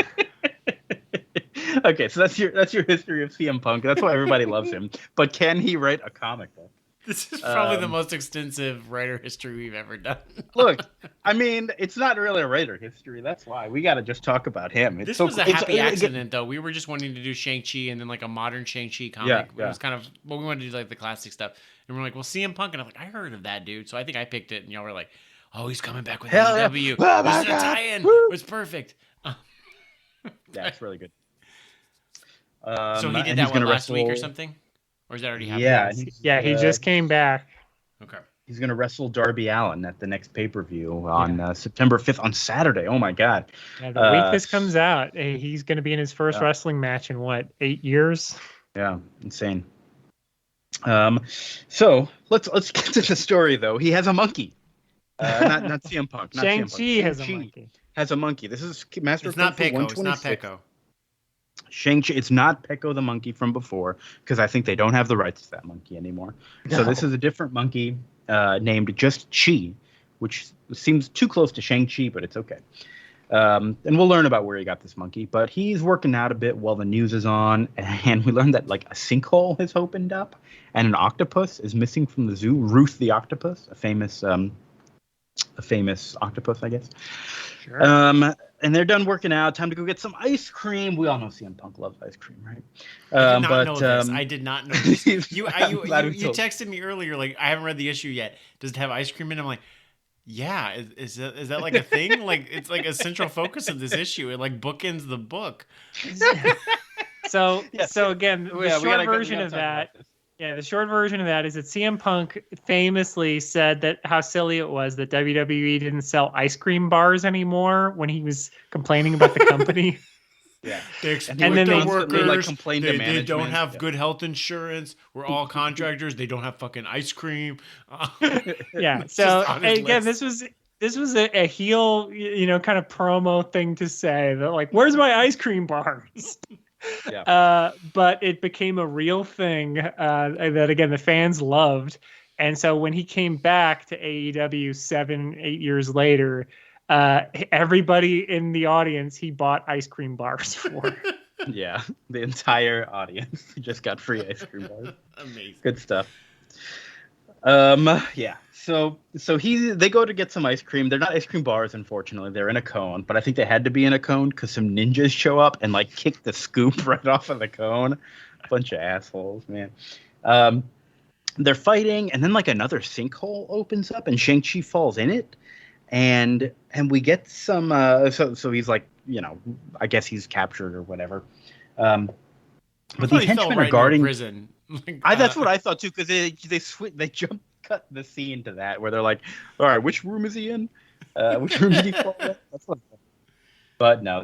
Okay, so that's your history of CM Punk. That's why everybody loves him. But can he write a comic book? This is probably the most extensive writer history we've ever done. Look, I mean, it's not really a writer history. That's why we got to just talk about him. This was a happy accident, though. We were just wanting to do Shang-Chi and then a modern Shang-Chi comic. Yeah. It was kind of, we wanted to do the classic stuff. And we're well, CM Punk. And I'm I heard of that dude. So I think I picked it. And y'all were oh, he's coming back with AEW. Yeah. This is a tie-in. It was perfect. Yeah, it's really good. So he did that last week or something? Or is that already happening? Yeah, he just came back. Okay. He's going to wrestle Darby Allin at the next pay-per-view on September 5th on Saturday. Oh my God! Yeah, the week this comes out, he's going to be in his first wrestling match in what, 8 years? Yeah, insane. So let's get to the story though. He has a monkey. Not CM Punk. Shang-Chi has a monkey. Has a monkey. This is Master. It's not Pecco. It's not Pecco. Shang-Chi. It's not Pecco the monkey from before, because I think they don't have the rights to that monkey anymore. No. So this is a different monkey named just Chi, which seems too close to Shang-Chi, but it's okay. And we'll learn about where he got this monkey. But he's working out a bit while the news is on, and we learned that like a sinkhole has opened up, and an octopus is missing from the zoo. Ruth the octopus, a famous octopus, I guess. Sure. And they're done working out. Time to go get some ice cream. We all know CM Punk loves ice cream, right? I did not know this. I did not know this. You texted me earlier, like, I haven't read the issue yet. Does it have ice cream in it? I'm like, yeah. Is that like a thing? Like, it's like a central focus of this issue. It like bookends the book. So again, the short version of that. Yeah, the short version of that is that CM Punk famously said that how silly it was that WWE didn't sell ice cream bars anymore when he was complaining about the company. Yeah, and then they workers like complained to management. They don't have good health insurance. We're all contractors. They don't have fucking ice cream. Yeah. So again, this was a heel, kind of promo thing to say that like, where's my ice cream bars? Yeah. But it became a real thing that again the fans loved, and so when he came back to AEW 7-8 years later, everybody in the audience he bought ice cream bars for. Yeah, the entire audience just got free ice cream bars. Amazing, good stuff. Yeah. So they go to get some ice cream. They're not ice cream bars, unfortunately. They're in a cone, but I think they had to be in a cone because some ninjas show up and like kick the scoop right off of the cone. Bunch of assholes, man. They're fighting, and then like another sinkhole opens up, and Shang-Chi falls in it, and we get some. So he's like, I guess he's captured or whatever. But these henchmen are guarding prison. That's what I thought too, because they cut the scene to that where they're like, all right, which room is he in? Which room did he fall in? That's what. But no,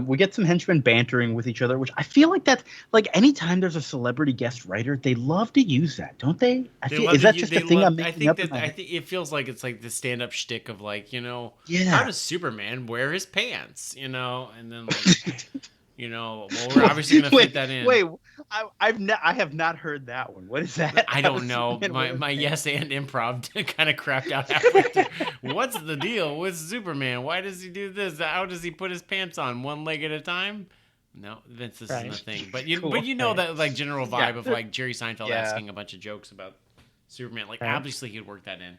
we get some henchmen bantering with each other, which I feel like that's like anytime there's a celebrity guest writer, they love to use that, don't they? I think it feels like it's like the stand-up shtick of like, yeah, how does Superman wear his pants? And then like, well, we're obviously gonna fit that in. Wait, I have not heard that one. What is that? I don't know. My yes and improv kind of crapped out halfway through. What's the deal with Superman? Why does he do this? How does he put his pants on one leg at a time? No, Vince, this isn't a thing. But that like general vibe of like Jerry Seinfeld asking a bunch of jokes about Superman. Like obviously he'd work that in.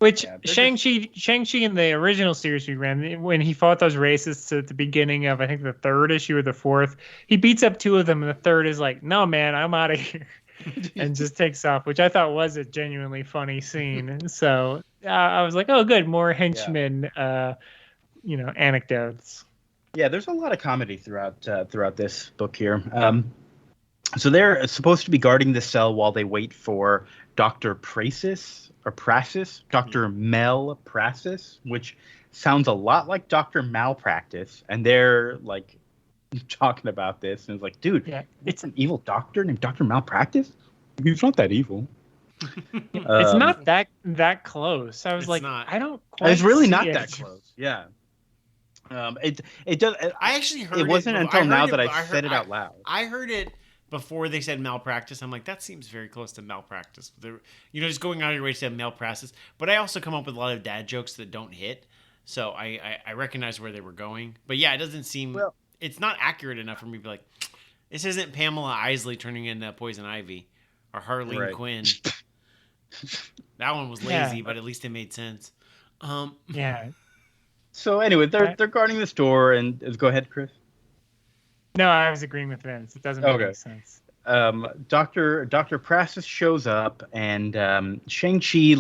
Which Shang-Chi in the original series we ran, when he fought those racists at the beginning of, I think, the 3rd issue or the 4th, he beats up 2 of them, and the 3rd is like, no, man, I'm out of here, and just takes off, which I thought was a genuinely funny scene. So I was like, oh, good, more henchmen, anecdotes. Yeah, there's a lot of comedy throughout this book here. So they're supposed to be guarding the cell while they wait for Dr. Dr. Mel Prasis, which sounds a lot like Dr. Malpractice, and they're like talking about this, and it's like, dude, it's an evil doctor named Dr. Malpractice. He's not that evil. It's not that close. I was like, not. I don't quite. It's really not that close. Yeah. It does. I actually heard it wasn't until now that I said it out loud. I heard it before they said malpractice. I'm like, that seems very close to malpractice. They're, just going out of your way to say malpractice. But I also come up with a lot of dad jokes that don't hit. So I recognize where they were going. But yeah, it doesn't seem, it's not accurate enough for me to be like, this isn't Pamela Isley turning into Poison Ivy or Harleen Quinn. That one was lazy, but at least it made sense. Yeah. So anyway, they're guarding this door, and go ahead, Chris. No, I was agreeing with Vince. It doesn't make any sense. Dr. Prasis shows up, and Shang-Chi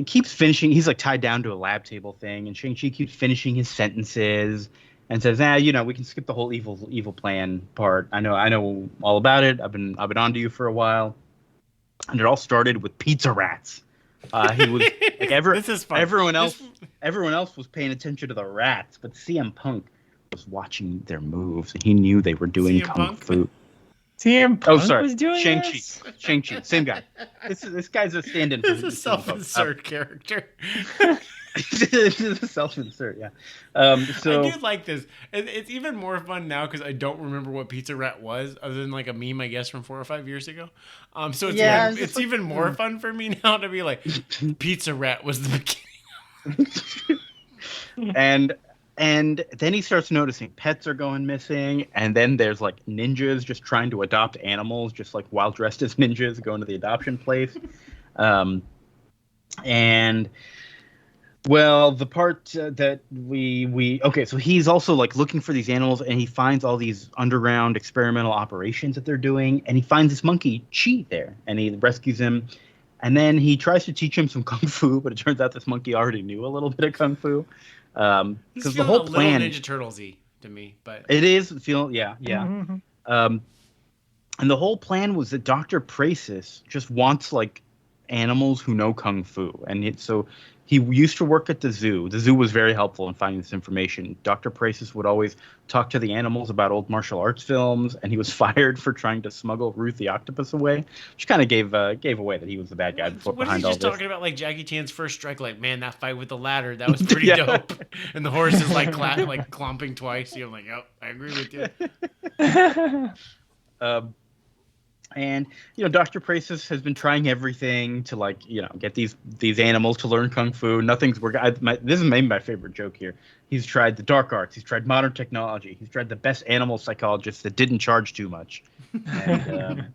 keeps finishing. He's like tied down to a lab table thing, and Shang-Chi keeps finishing his sentences and says, we can skip the whole evil plan part. I know all about it. I've been onto you for a while. And it all started with pizza rats. He was like This is fun. everyone else was paying attention to the rats, but CM Punk was watching their moves, and he knew they were doing CM kung Punk? fu. CM Punk was doing Shang-Chi. this? Shang-Chi, same guy. This guy's a stand-in. This is a self-insert character. This is a self-insert, yeah. So I do like this. It's even more fun now because I don't remember what Pizza Rat was, other than like a meme, I guess, from 4 or 5 years ago. So it's even more fun for me now to be like, Pizza Rat was the beginning. And then he starts noticing pets are going missing, and then there's like ninjas just trying to adopt animals, just like while dressed as ninjas, going to the adoption place. And well, the part that so he's also like looking for these animals, and he finds all these underground experimental operations that they're doing, and he finds this monkey Chi there, and he rescues him, and then he tries to teach him some kung fu, but it turns out this monkey already knew a little bit of kung fu. Because the whole plan, Ninja Turtles-y to me, but it is feeling yeah. And the whole plan was that Dr. Prasis just wants like animals who know kung fu, and so he used to work at the zoo. The zoo was very helpful in finding this information. Dr. Prasis would always talk to the animals about old martial arts films, and he was fired for trying to smuggle Ruth the octopus away, which kind of gave away that he was the bad guy what behind is he all just this. talking about? Like Jackie Chan's first strike, like, man, that fight with the ladder, that was pretty dope. And the horse is like clomping twice. You're like, oh, I agree with you. And Dr. Prasis has been trying everything to get these animals to learn kung fu. Nothing's working. This is maybe my favorite joke here. He's tried the dark arts. He's tried modern technology. He's tried the best animal psychologists that didn't charge too much. And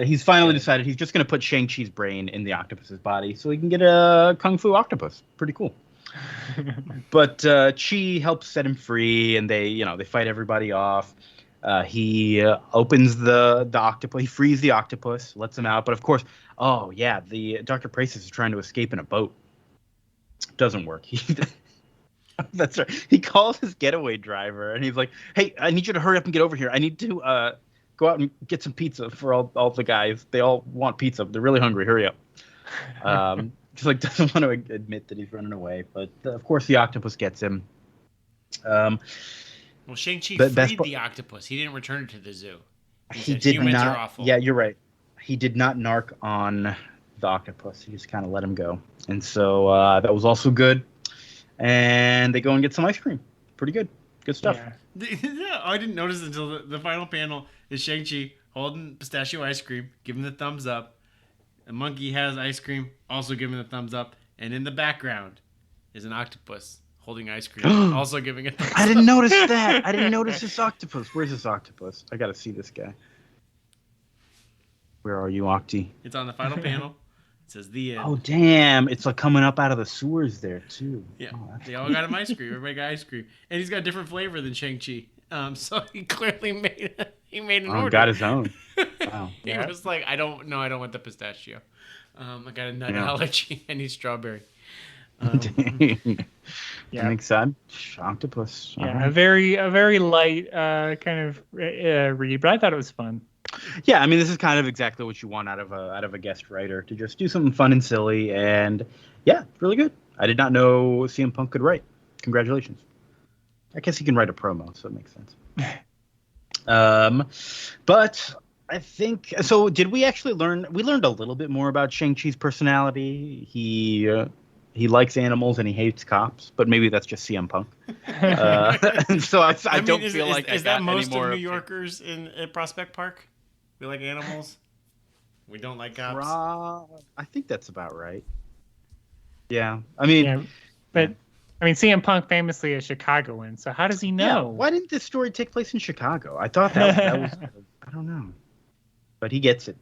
he's finally decided he's just going to put Shang-Chi's brain in the octopus's body so he can get a kung fu octopus. Pretty cool. But Chi helps set him free, and they fight everybody off. He opens the octopus. He frees the octopus, lets him out. But of course, the Dr. Prasis is trying to escape in a boat. Doesn't work. That's right. He calls his getaway driver, and he's like, "Hey, I need you to hurry up and get over here. I need to go out and get some pizza for all the guys. They all want pizza. They're really hungry. Hurry up." Just doesn't want to admit that he's running away. But of course, the octopus gets him. Well, Shang-Chi freed the octopus. He didn't return it to the zoo. He did humans not. Are awful. Yeah, you're right. He did not narc on the octopus. He just kind of let him go. And so that was also good. And they go and get some ice cream. Pretty good. Good stuff. Yeah, I didn't notice until the final panel is Shang-Chi holding pistachio ice cream, giving the thumbs up. The monkey has ice cream, also giving the thumbs up. And in the background is an octopus holding ice cream, also giving it. I didn't notice that. I didn't notice this octopus. Where's this octopus? I gotta see this guy. Where are you, Octi? It's on the final panel. It says the end. Oh damn! It's like coming up out of the sewers there too. Yeah, they cool. all got him ice cream. Everybody got ice cream, and he's got a different flavor than Shang-Chi. So he clearly made an order. Got his own. Wow. He was like, I don't want the pistachio. I got a nut allergy. I need strawberry. Makes sense. Octopus. Yeah, a very light kind of read, but I thought it was fun. Yeah, I mean, this is kind of exactly what you want out of a guest writer, to just do something fun and silly, and yeah, really good. I did not know CM Punk could write. Congratulations. I guess he can write a promo, so it makes sense. But I think so. Did we actually learn? We learned a little bit more about Shang-Chi's personality. He likes animals and he hates cops, but maybe that's just CM Punk. So I don't feel like is that most of New Yorkers at Prospect Park? We like animals. We don't like cops. I think that's about right. Yeah, I mean, CM Punk famously a Chicagoan, so how does he know? Yeah, why didn't this story take place in Chicago? I thought that was I don't know, but he gets it.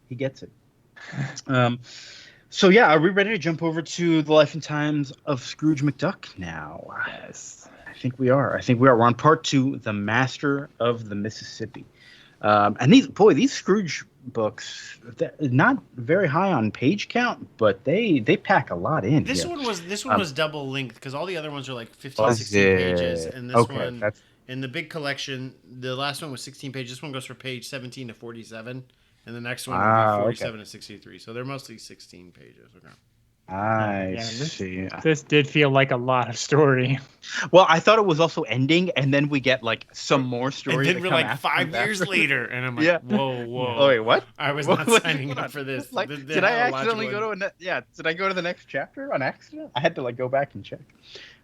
So yeah, are we ready to jump over to the life and times of Scrooge McDuck now? Yes, I think we are. We're on part 2, The Master of the Mississippi. And these Scrooge books, not very high on page count, but they pack a lot in. This one was double linked because all the other ones are like 15, 16 pages, and this one in the big collection, the last one was 16 pages. This one goes from page 17 to 47. And the next one would be 47 to 63. So they're mostly 16 pages. Okay. I see. This did feel like a lot of story. Well, I thought it was also ending, and then we get like some more stories. And then we're like 5 years later, and I'm like, whoa. Oh wait, what? I was not signing up for this. Like, did I accidentally go to did I go to the next chapter on accident? I had to like go back and check.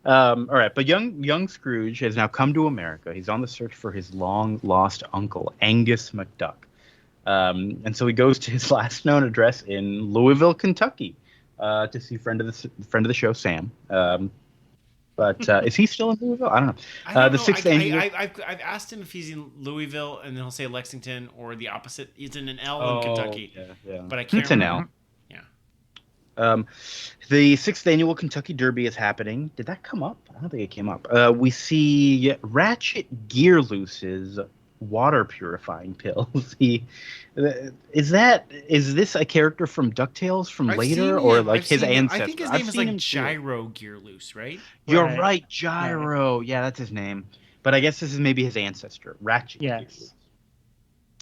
All right, but young Scrooge has now come to America. He's on the search for his long lost uncle, Angus McDuck. And so he goes to his last known address in Louisville, Kentucky, to see friend of the show, Sam. But is he still in Louisville? I don't know. Sixth angel. I've asked him if he's in Louisville, and then he'll say Lexington, or the opposite. He's in an L in Kentucky. Yeah. But I can't. It's an L. Yeah. The 6th annual Kentucky Derby is happening. Did that come up? I don't think it came up. We see Ratchet Gearloose's water purifying pills. Is this a character from DuckTales from later, or like his ancestor? I think his name is like Gyro Gearloose, right? You're right, Gyro. Yeah, that's his name. But I guess this is maybe his ancestor, Ratchet. Yes.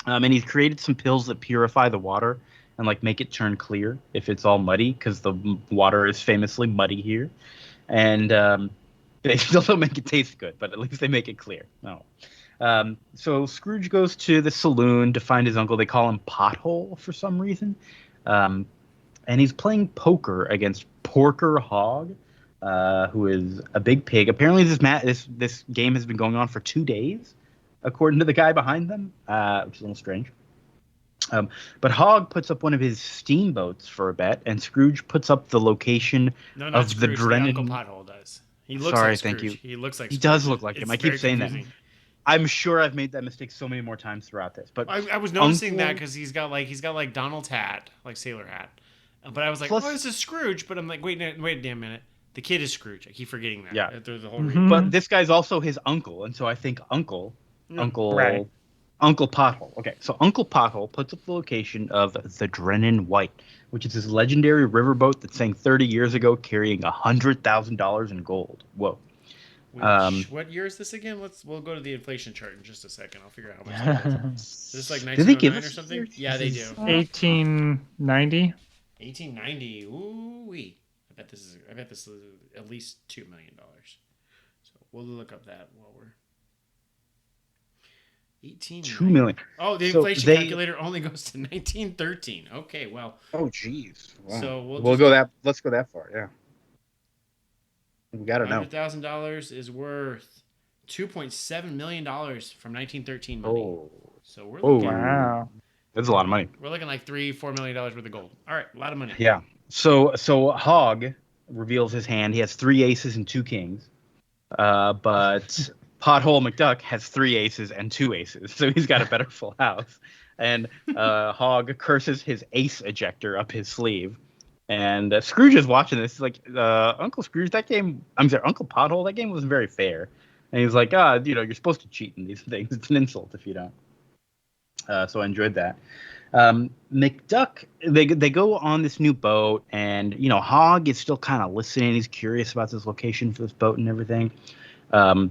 And he's created some pills that purify the water and like make it turn clear if it's all muddy, because the water is famously muddy here. And they still don't make it taste good, but at least they make it clear. So Scrooge goes to the saloon to find his uncle. They call him Pothole for some reason. And he's playing poker against Porker Hogg, who is a big pig. Apparently this game has been going on for 2 days, according to the guy behind them, which is a little strange. But Hogg puts up one of his steamboats for a bet, and Scrooge puts up the location of Scrooge, the Drennan. Uncle Pothole does. He looks like Scrooge. Thank you. He looks like He Scrooge. does look like him. I keep saying confusing. that. I'm sure I've made that mistake so many more times throughout this. But I was noticing that because he's got like Donald's hat, like sailor hat. But I was like, this is Scrooge. But I'm like, wait a damn minute. The kid is Scrooge. I keep forgetting that. Yeah. Through the whole reading. But this guy's also his uncle, and so I think Uncle Pothole. Okay, so Uncle Pothole puts up the location of the Drennan White, which is this legendary riverboat that sank 30 years ago, carrying $100,000 in gold. Whoa. What year is this again? We'll go to the inflation chart in just a second. I'll figure out how much it is. Is this like 1909 or something? Years? Yeah, they do. 1890. 1890. Ooh wee. I bet this is at least $2 million. So we'll look up that while we're 2 million. Oh, the inflation calculator only goes to 1913. Okay, well. Oh, geez. Wow. So let's go that far. Yeah. We gotta know. $100,000 is worth $2.7 million from 1913 money. Oh, so we're looking. Wow. That's a lot of money. We're looking like $3-4 million worth of gold. All right, a lot of money. Yeah. So Hogg reveals his hand. He has 3 aces and 2 kings. But Pothole McDuck has 3 aces and 2 aces, so he's got a better full house. And Hogg curses his ace ejector up his sleeve. And Scrooge is watching this. He's like, Uncle Scrooge, Uncle Pothole, that game wasn't very fair. And he's like, you're supposed to cheat in these things. It's an insult if you don't. So I enjoyed that. McDuck, they go on this new boat, and Hogg is still kind of listening. He's curious about this location for this boat and everything. And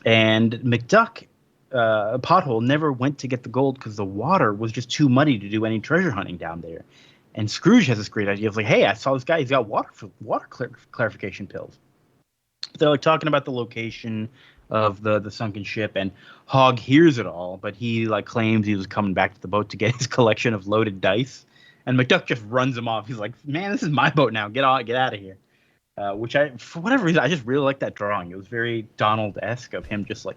McDuck, Pothole, never went to get the gold because the water was just too muddy to do any treasure hunting down there. And Scrooge has this great idea of like, hey, I saw this guy. He's got water clarification pills. They're like talking about the location of the sunken ship, and Hogg hears it all, but he like claims he was coming back to the boat to get his collection of loaded dice. And McDuck just runs him off. He's like, man, this is my boat now. Get out of here. Which for whatever reason, I just really like that drawing. It was very Donald-esque of him just like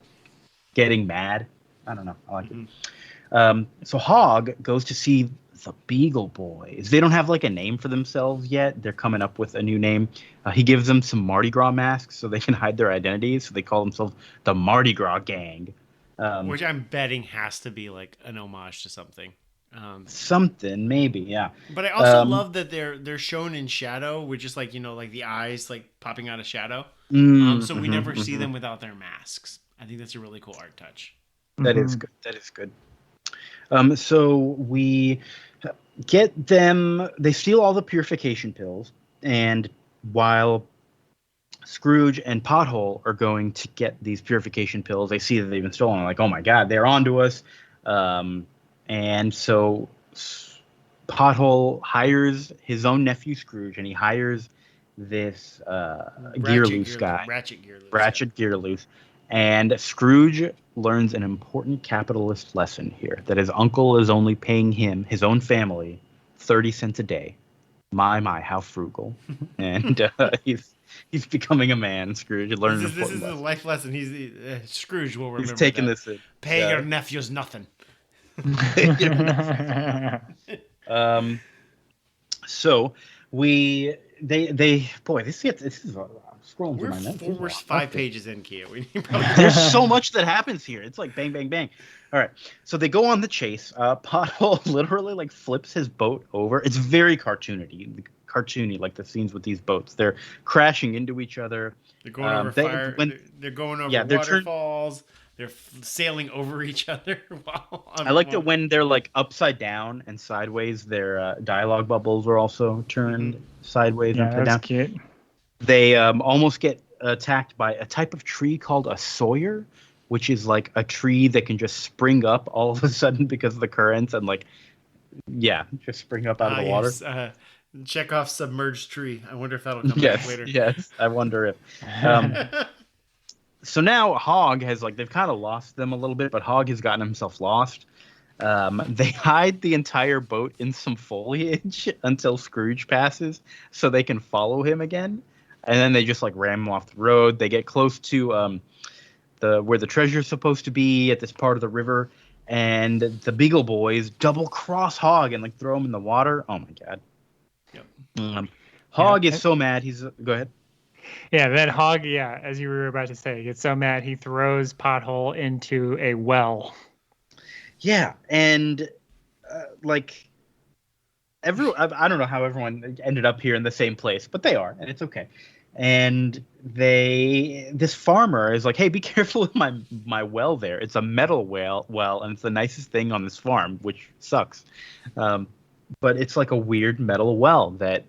getting mad. I don't know. I like it. So Hogg goes to see the Beagle Boys. They don't have like a name for themselves yet. They're coming up with a new name. He gives them some Mardi Gras masks so they can hide their identities. So they call themselves the Mardi Gras Gang. Which I'm betting has to be like an homage to something. Something, maybe, yeah. But I also love that they're shown in shadow, which is like, like the eyes like popping out of shadow. So we never see them without their masks. I think that's a really cool art touch. That is good. That is good. So we get them. They steal all the purification pills, and while Scrooge and Pothole are going to get these purification pills, they see that they've been stolen. Like, oh my God, they're onto us. And so Pothole hires his own nephew Scrooge, and he hires this Gearloose guy, Ratchet Gearloose, and Scrooge learns an important capitalist lesson here: that his uncle is only paying him, his own family, 30 cents a day. My, how frugal! And he's becoming a man. Scrooge learning. This is a life lesson. Scrooge will remember. He's taking that. This. In. Pay your nephews nothing. So they boy, this is scrolling through my notes. We're 5 pages in, Kia. There's so much that happens here. It's like bang, bang, bang. All right, so they go on the chase. Pothole literally like flips his boat over. It's very cartoony, like the scenes with these boats. They're crashing into each other. They're going over fire. They're going over waterfalls. They're sailing over each other. I like that when they're like upside down and sideways, their dialogue bubbles are also turned sideways and upside down. Cute. They almost get attacked by a type of tree called a sawyer, which is like a tree that can just spring up all of a sudden because of the currents and just spring up out of the water. Yes. Chekhov's submerged tree. I wonder if that'll come back later. Yes, I wonder if. So now Hog has they've kind of lost them a little bit, but Hog has gotten himself lost. They hide the entire boat in some foliage until Scrooge passes so they can follow him again. And then they just ram him off the road. They get close to where the treasure's supposed to be at this part of the river. And the Beagle Boys double cross Hog and throw him in the water. Oh my God. Yep. Hog is so mad. Go ahead. Yeah, then Hog, as you were about to say, gets so mad he throws Pothole into a well. Yeah, and I don't know how everyone ended up here in the same place, but they are, and it's okay. And this farmer is like, hey, be careful with my well there. It's a metal well, and it's the nicest thing on this farm, which sucks. But it's like a weird metal well that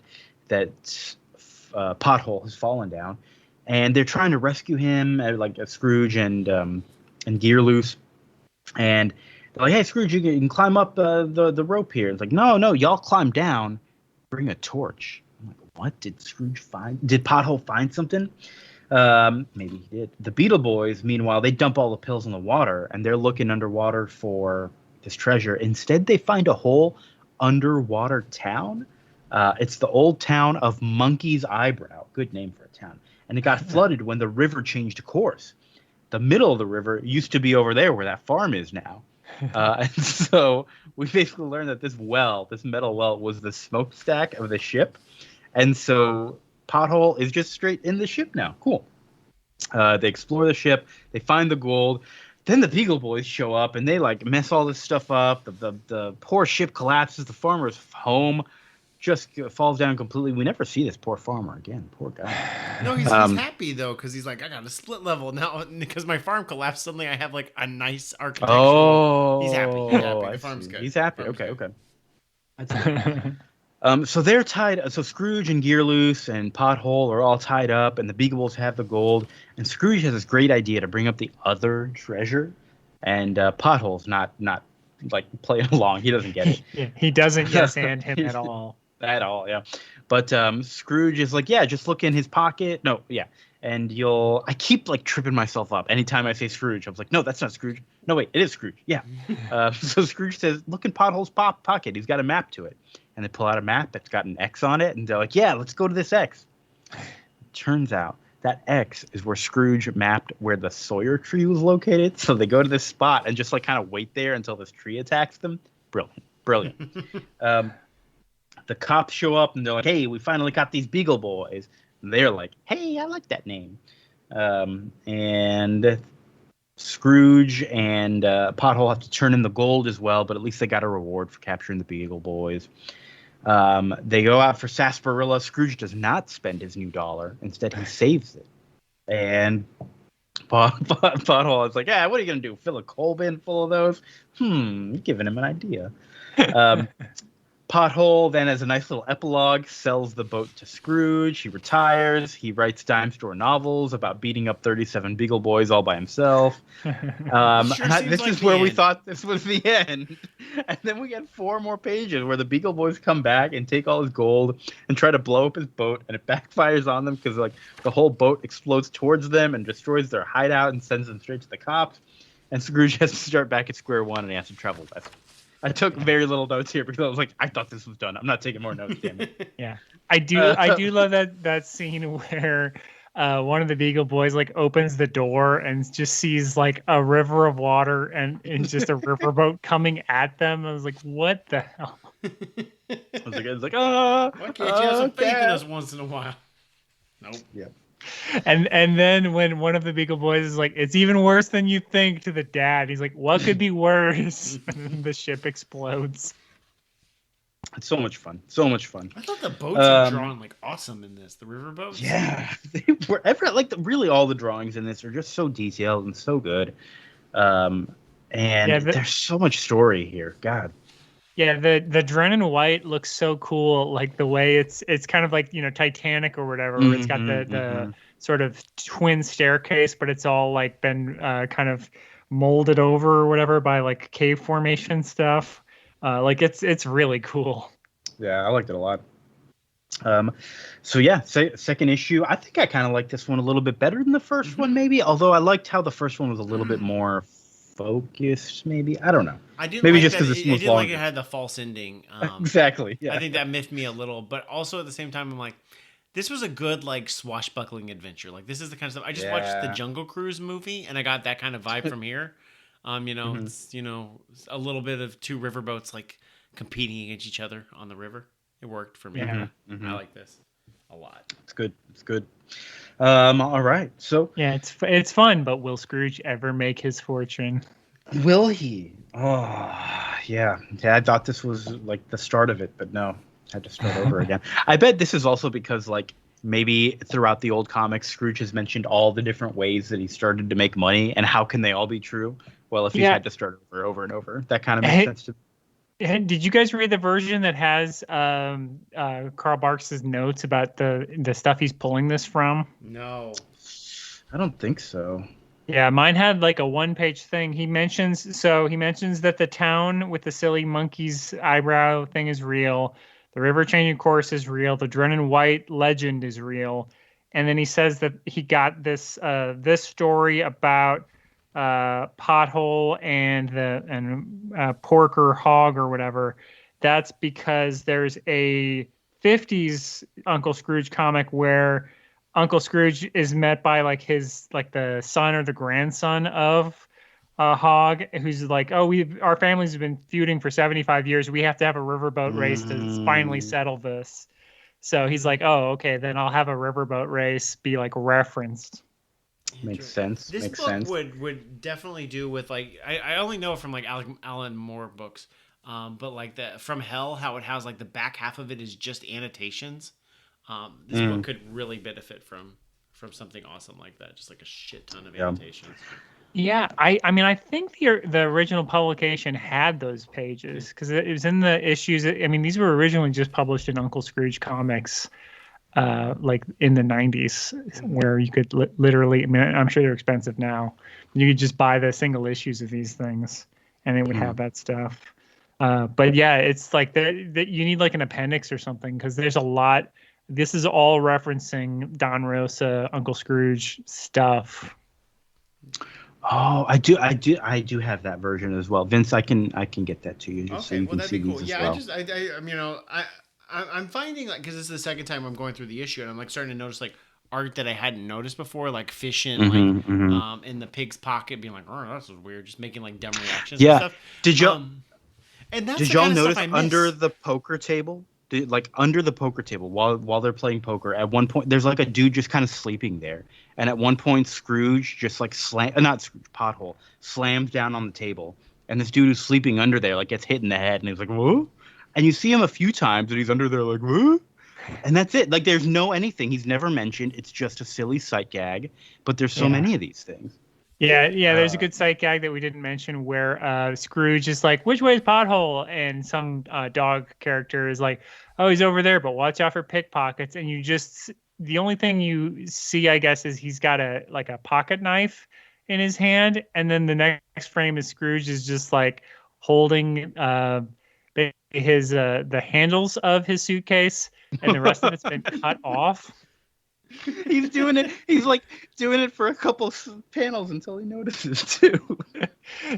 Pothole has fallen down, and they're trying to rescue him, like Scrooge and Gearloose, and they're like, "Hey, Scrooge, you can climb up the rope here." It's like, no, y'all climb down. Bring a torch. I'm like, what did Scrooge find? Did Pothole find something? Maybe he did. The Beetle Boys, meanwhile, they dump all the pills in the water, and they're looking underwater for this treasure. Instead, they find a whole underwater town. It's the old town of Monkey's Eyebrow. Good name for a town. And it got flooded when the river changed course. The middle of the river used to be over there where that farm is now. And so we basically learned that this metal well, was the smokestack of the ship. And so Pothole is just straight in the ship now. Cool. They explore the ship. They find the gold. Then the Beagle Boys show up and they mess all this stuff up. The poor ship collapses. The farmer's home just falls down completely. We never see this poor farmer again. Poor guy. No, he's happy though, because he's like, I got a split level now because my farm collapsed. Suddenly, I have a nice architectural. Oh, he's happy. The farm's good. He's happy. Okay. So they're tied. So Scrooge and Gearloose and Pothole are all tied up, and the Beagle Boys have the gold. And Scrooge has this great idea to bring up the other treasure, and Pothole's not playing along. He doesn't get it. He doesn't and him at all. At all, yeah. But Scrooge is like, just look in his pocket. No, yeah. And I keep tripping myself up anytime I say Scrooge. I was like, no, that's not Scrooge. No, wait, it is Scrooge. Yeah. So Scrooge says, look in Pothole's pocket. He's got a map to it. And they pull out a map that's got an X on it. And they're like, yeah, let's go to this X. Turns out that X is where Scrooge mapped where the Sawyer tree was located. So they go to this spot and just kind of wait there until this tree attacks them. Brilliant. The cops show up and they're like, hey, we finally got these Beagle Boys. And they're like, hey, I like that name. And Scrooge and Pothole have to turn in the gold as well, but at least they got a reward for capturing the Beagle Boys. They go out for sarsaparilla. Scrooge does not spend his new $1. Instead, he saves it. And Pothole is like, what are you going to do? Fill a coal bin full of those? You're giving him an idea. Pothole then, as a nice little epilogue, sells the boat to Scrooge. He retires. He writes dime store novels about beating up 37 Beagle Boys all by himself. This is where we thought this was the end. And then we get 4 more pages where the Beagle Boys come back and take all his gold and try to blow up his boat, and it backfires on them because the whole boat explodes towards them and destroys their hideout and sends them straight to the cops. And Scrooge has to start back at square one, and he has to travel west. I took very little notes here because I was like, I thought this was done. I'm not taking more notes, damn it. Yeah, I do love that scene where one of the Beagle Boys opens the door and just sees a river of water and just a riverboat coming at them. I was like, what the hell? It's like, why can't you have some faith in us once in a while? Nope. Yeah. And then when one of the Beagle Boys is like, it's even worse than you think, to the dad, he's like, what could be worse? And then the ship explodes. It's so much fun. So much fun. I thought the boats were drawn awesome in this. The river boats. Yeah. They were really all the drawings in this are just so detailed and so good. There's so much story here. God. Yeah, the Drennan White looks so cool, the way it's kind of Titanic or whatever, where it's got the sort of twin staircase, but it's all been kind of molded over or whatever by cave formation stuff. It's really cool. Yeah, I liked it a lot. Second issue. I think I kind of like this one a little bit better than the first one, maybe. Although I liked how the first one was a little bit more focused, maybe. I don't know. I didn't maybe like just that. because I didn't like it had the false ending. Exactly. Yeah. I think that miffed me a little, but also at the same time, I'm like, this was a good swashbuckling adventure. This is the kind of stuff I just watched the Jungle Cruise movie, and I got that kind of vibe from here. It's a little bit of 2 riverboats competing against each other on the river. It worked for me. Yeah. I like this a lot. It's good. It's good. All right. So yeah, it's fun, but will Scrooge ever make his fortune? Will he? Oh, yeah. I thought this was the start of it, but no, had to start over again. I bet this is also because maybe throughout the old comics, Scrooge has mentioned all the different ways that he started to make money, and how can they all be true? Well, if he's had to start over and over, that kind of makes sense to me. And did you guys read the version that has Carl Barks' notes about the stuff he's pulling this from? No. I don't think so. Yeah, mine had a 1-page thing. He mentions that the town with the silly monkey's eyebrow thing is real. The river changing course is real. The Drennan White legend is real. And then he says that he got this story about Pothole and pork or hog or whatever. That's because there's a 50s Uncle Scrooge comic where Uncle Scrooge is met by the son or the grandson of Hog, who's our families have been feuding for 75 years. We have to have a riverboat race to finally settle this. So he's like, oh, okay, then I'll have a riverboat race be referenced. Makes sense. This Makes book sense. would definitely do with I only know it from Alan Moore books, but the From Hell, how it has the back half of it is just annotations. This book could really benefit from something awesome like that, just a shit ton of annotations. Yeah, I mean, I think the original publication had those pages because it was in the issues. I mean, these were originally just published in Uncle Scrooge comics, in the 90s, where you could literally. I mean, I'm sure they're expensive now. You could just buy the single issues of these things, and it would have that stuff. But yeah, it's that you need an appendix or something because there's a lot. This is all referencing Don Rosa, Uncle Scrooge stuff. Oh, I do have that version as well, Vince. I can get that to you, just so you can see these as well. I'm finding because this is the second time I'm going through the issue, and I'm starting to notice art that I hadn't noticed before, fish in in the pig's pocket, being oh, that's weird, just making dumb reactions. Yeah. And stuff. Did y'all? And that's did y'all notice under the poker table? Under the poker table while they're playing poker, at one point there's a dude just kind of sleeping there, and at one point Scrooge just Pothole slams down on the table, and this dude who's sleeping under there gets hit in the head, and he's like, whoa, and you see him a few times, and he's under there whoa, and that's it. There's no anything. He's never mentioned. It's just a silly sight gag, but there's so many of these things. Yeah, there's a good sight gag that we didn't mention where Scrooge is like, "Which way is pothole?" And some dog character is like, "Oh, he's over there, but watch out for pickpockets." And the only thing you see, I guess, is he's got a pocket knife in his hand, and then the next frame is Scrooge is just like holding the handles of his suitcase, and the rest of it's been cut off. He's doing it. He's like doing it for a couple panels until he notices too.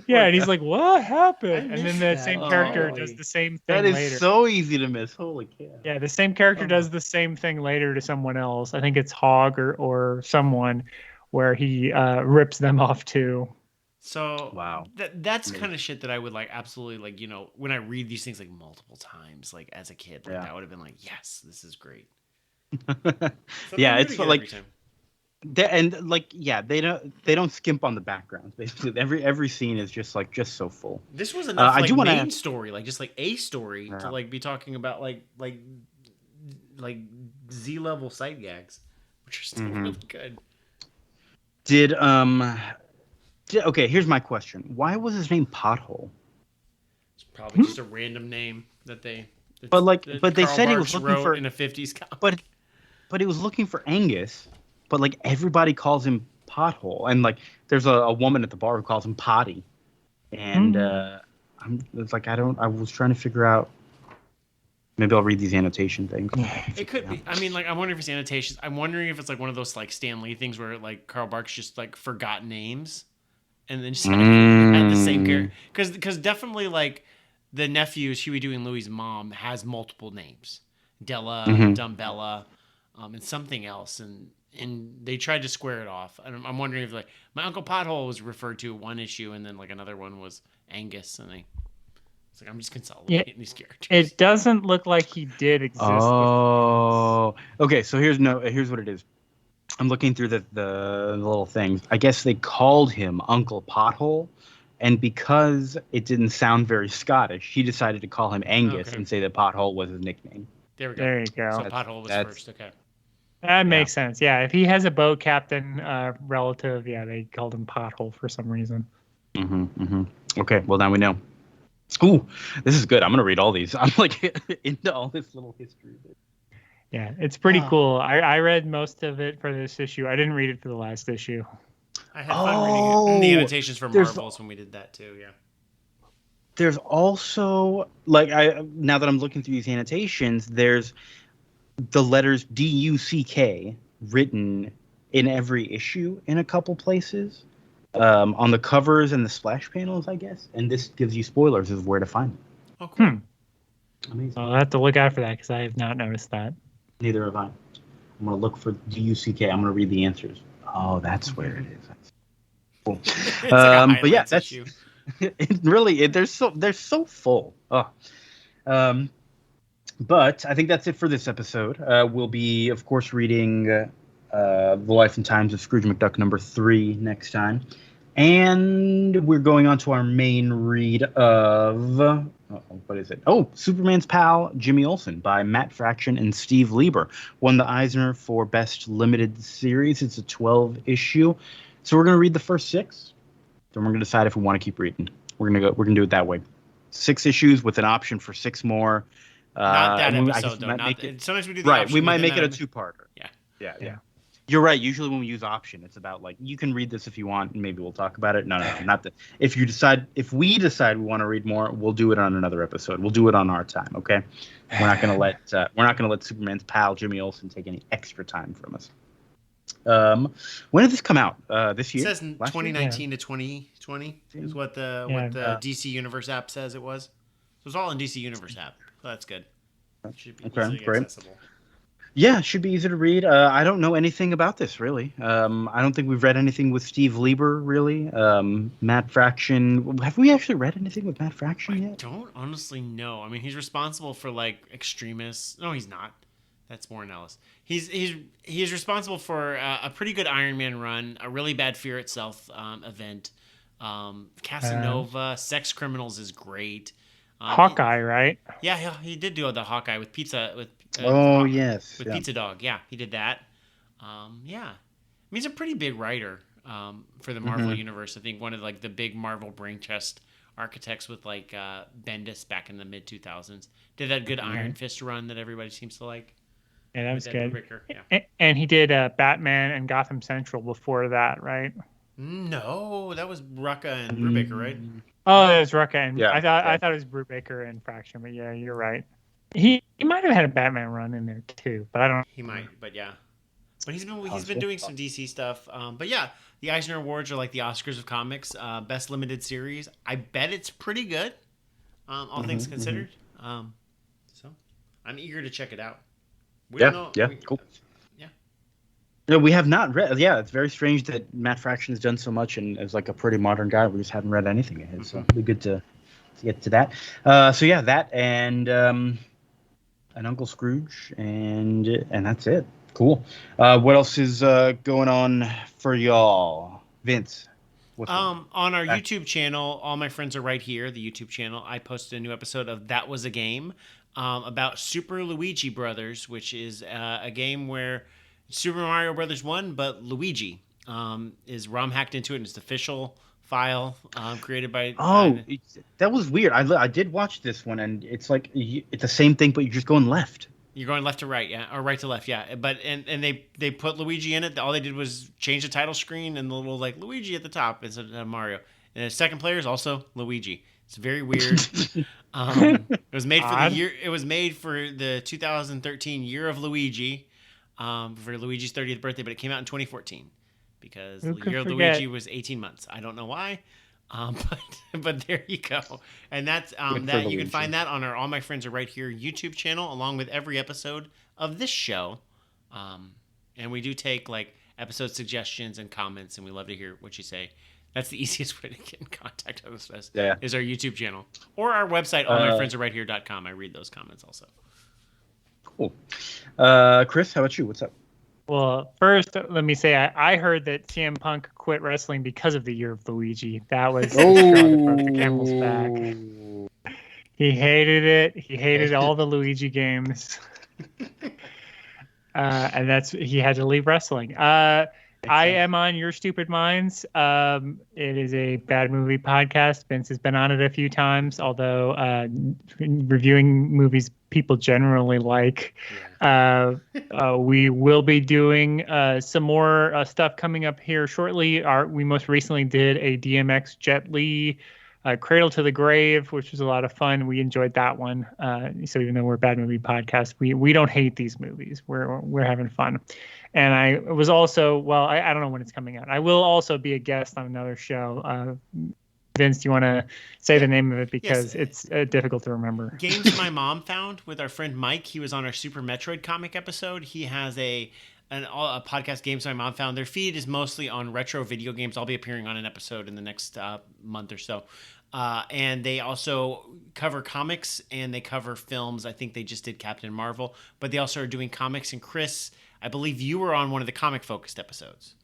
Yeah, and he's like, "What happened?" And then the same character does the same thing later. That is so easy to miss. Holy cow. Yeah, the same character does the same thing later to someone else. I think it's Hog or someone where he rips them off too. So wow, that's kind of shit that I would like absolutely like, when I read these things like multiple times, like as a kid, like that would have been like, yes, this is great. Yeah, it's like they don't skimp on the backgrounds. Basically, every scene is just so full. This was enough main story, like just like a story to like be talking about like Z level sight gags, which are still really good. Okay, here's my question: why was his name Pothole? It's probably just a random name that they. But they said he was looking for in a '50s comic. But he was looking for Angus. But like everybody calls him Pothole, and like there's a woman at the bar who calls him Potty, and I was trying to figure out. Maybe I'll read these annotation things. It could be. I mean, like I'm wondering if it's annotations. I'm wondering if it's like one of those like Stan Lee things where like Karl Barks just like forgot names, and then just had the same character. Because definitely like the nephews Huey, Dewey, and Louie's mom has multiple names, Della, Dumbella, and something else, and they tried to square it off. And I'm wondering if like my Uncle Pothole was referred to one issue, and then like another one was Angus, and it's like I'm just consolidating these characters. It doesn't look like he did exist. Oh, okay. So here's what it is. I'm looking through the little things. I guess they called him Uncle Pothole, and because it didn't sound very Scottish, he decided to call him Angus and say that Pothole was his nickname. There we go. There you go. So Pothole was first. Okay. That makes sense. Yeah, if he has a boat captain relative, they called him Pothole for some reason. Okay, well now we know. Ooh, this is good. I'm gonna read all these. I'm like into all this little history. Yeah, it's pretty cool. I read most of it for this issue. I didn't read it for the last issue. I had fun reading the annotations for Marvels when we did that too. Yeah. There's also now that I'm looking through these annotations, there's the letters DUCK written in every issue in a couple places, on the covers and the splash panels, I guess. And this gives you spoilers of where to find them. Oh, cool. Amazing. I'll have to look out for that because I have not noticed that. Neither have I. I'm going to look for DUCK. I'm going to read the answers. Oh, that's where it is. That's cool. But yeah, that's issue. It really. They're so full. Oh. But I think that's it for this episode. We'll be, of course, reading The Life and Times of Scrooge McDuck #3 next time. And we're going on to our main read of... what is it? Oh, Superman's Pal, Jimmy Olsen by Matt Fraction and Steve Lieber. Won the Eisner for Best Limited Series. It's a 12-issue. So we're going to read the first 6. Then we're going to decide if we want to keep reading. We're going to do it that way. 6 issues with an option for 6 more. Not that episode, though. Sometimes we do the option. Right, we might make it a 2-parter. Yeah. You're right. Usually when we use option, it's about like, you can read this if you want, and maybe we'll talk about it. No, not that. If we decide we want to read more, we'll do it on another episode. We'll do it on our time. Okay. We're not going to let Superman's Pal Jimmy Olsen take any extra time from us. When did this come out? This year? It says 2019 to 2020 is what the DC Universe app says it was. So it's all in DC Universe app. So that's good. It should be easily accessible. Yeah, it should be easy to read. I don't know anything about this, really. I don't think we've read anything with Steve Lieber, really. Matt Fraction. Have we actually read anything with Matt Fraction yet? I don't honestly know. I mean, he's responsible for, like, Extremis. No, he's not. That's Warren Ellis. He's responsible for a pretty good Iron Man run, a really bad Fear Itself event. Casanova, Sex Criminals is great. Hawkeye, right? Yeah, he did do the Hawkeye with Pizza... yes. With Pizza Dog. Yeah, he did that. I mean, he's a pretty big writer. for the Marvel universe. I think one of like the big Marvel brain trust architects with like Bendis back in the mid 2000s did that good Iron Fist run that everybody seems to like. Yeah, that was good. Brubaker, yeah. And he did Batman and Gotham Central before that, right? No, that was Rucka and Brubaker, right? Oh, that was Rucka, and Yeah, I thought it was Brubaker and Fraction, but yeah, you're right. He might have had a Batman run in there too, but I don't. He might, but yeah. But he's been doing some DC stuff. But yeah, the Eisner Awards are like the Oscars of comics. Best limited series. I bet it's pretty good, all things considered. So I'm eager to check it out. Cool. Yeah. No, we have not read. Yeah, it's very strange that Matt Fraction has done so much, and as like a pretty modern guy, we just haven't read anything of his. So it'll be good to get to that. So yeah, that and Uncle Scrooge, and that's it. Cool. What else is going on for y'all, Vince? On our YouTube channel, all my friends are right here. The YouTube channel, I posted a new episode of That Was a Game about Super Luigi Brothers, which is a game where Super Mario Brothers 1, but Luigi is ROM hacked into it, and it's the official file created by. That was weird. I did watch this one, and it's like it's the same thing, but you're just going left. You're going left to right, yeah, or right to left, yeah. But and they put Luigi in it. All they did was change the title screen and the little like Luigi at the top instead of Mario. And the second player is also Luigi. It's very weird. It was made for the year. It was made for the 2013 Year of Luigi, for Luigi's 30th birthday, but it came out in 2014 because the Year of Luigi was 18 months. I don't know why. But there you go, and that's that you can find that on our All My Friends Are Right Here YouTube channel, along with every episode of this show. And we do take like episode suggestions and comments, and we love to hear what you say. That's the easiest way to get in contact with us. Yeah. Is our YouTube channel or our website, allmyfriendsareRightHere.com. I read those comments also. Cool. Chris, how about you? What's up? Well, first, let me say I heard that CM Punk quit wrestling because of the Year of Luigi. That was the straw that broke the camel's back. He hated it. He hated all the Luigi games, and he had to leave wrestling. I am on Your Stupid Minds. It is a bad movie podcast. Vince has been on it a few times, although reviewing movies people generally like. We will be doing some more stuff coming up here shortly. We most recently did a DMX Jet Li Cradle to the Grave, which was a lot of fun. We enjoyed that one. So even though we're a bad movie podcast, we don't hate these movies. We're having fun. And I was also, I don't know when it's coming out. I will also be a guest on another show. Vince, do you want to say the name of it because it's difficult to remember? Games My Mom Found with our friend Mike. He was on our Super Metroid comic episode. He has a podcast, Games My Mom Found. Their feed is mostly on retro video games. I'll be appearing on an episode in the next month or so. And they also cover comics and they cover films. I think they just did Captain Marvel, but they also are doing comics. And Chris, I believe you were on one of the comic-focused episodes.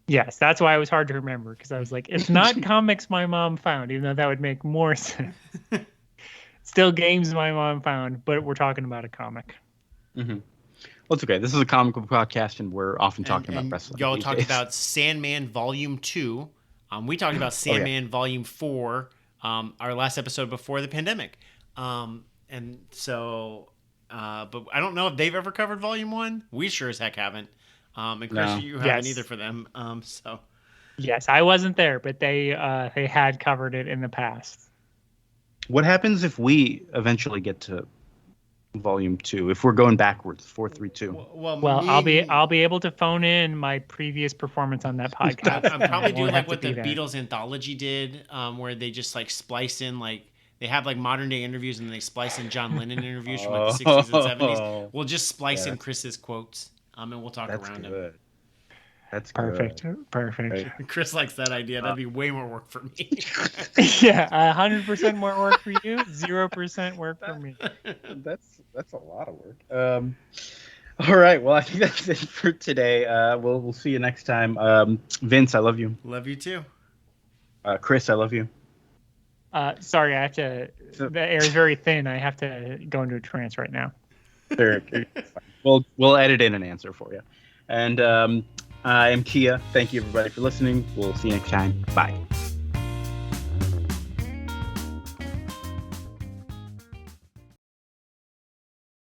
Yes, that's why it was hard to remember, because I was like, it's not comics my mom found, even though that would make more sense. Still games my mom found, but we're talking about a comic. Mm-hmm. Well, it's okay. This is a comic book podcast, and we're often talking about wrestling. Y'all talked about Sandman Volume 2. We talked about Sandman Volume 4, our last episode before the pandemic. And so... but I don't know if they've ever covered Volume 1. We sure as heck haven't. And Chris, you haven't either for them. So yes, I wasn't there, but they had covered it in the past. What happens if we eventually get to Volume 2? If we're going backwards, 4, 3, 2. Well, I'll be able to phone in my previous performance on that podcast. I'm probably doing like what the Beatles anthology did, where they just like splice in like. They have like modern day interviews and they splice in John Lennon interviews from like the 60s and 70s. We'll just splice in Chris's quotes and we'll talk around him. That's perfect. Good. Perfect. Right. Chris likes that idea. That'd be way more work for me. Yeah, 100% more work for you, 0% work for me. That's a lot of work. All right. Well, I think that's it for today. We'll see you next time. Vince, I love you. Love you too. Chris, I love you. Sorry, I have to. The air is very thin. I have to go into a trance right now. We'll edit in an answer for you. And I am Kia. Thank you, everybody, for listening. We'll see you next time. Bye.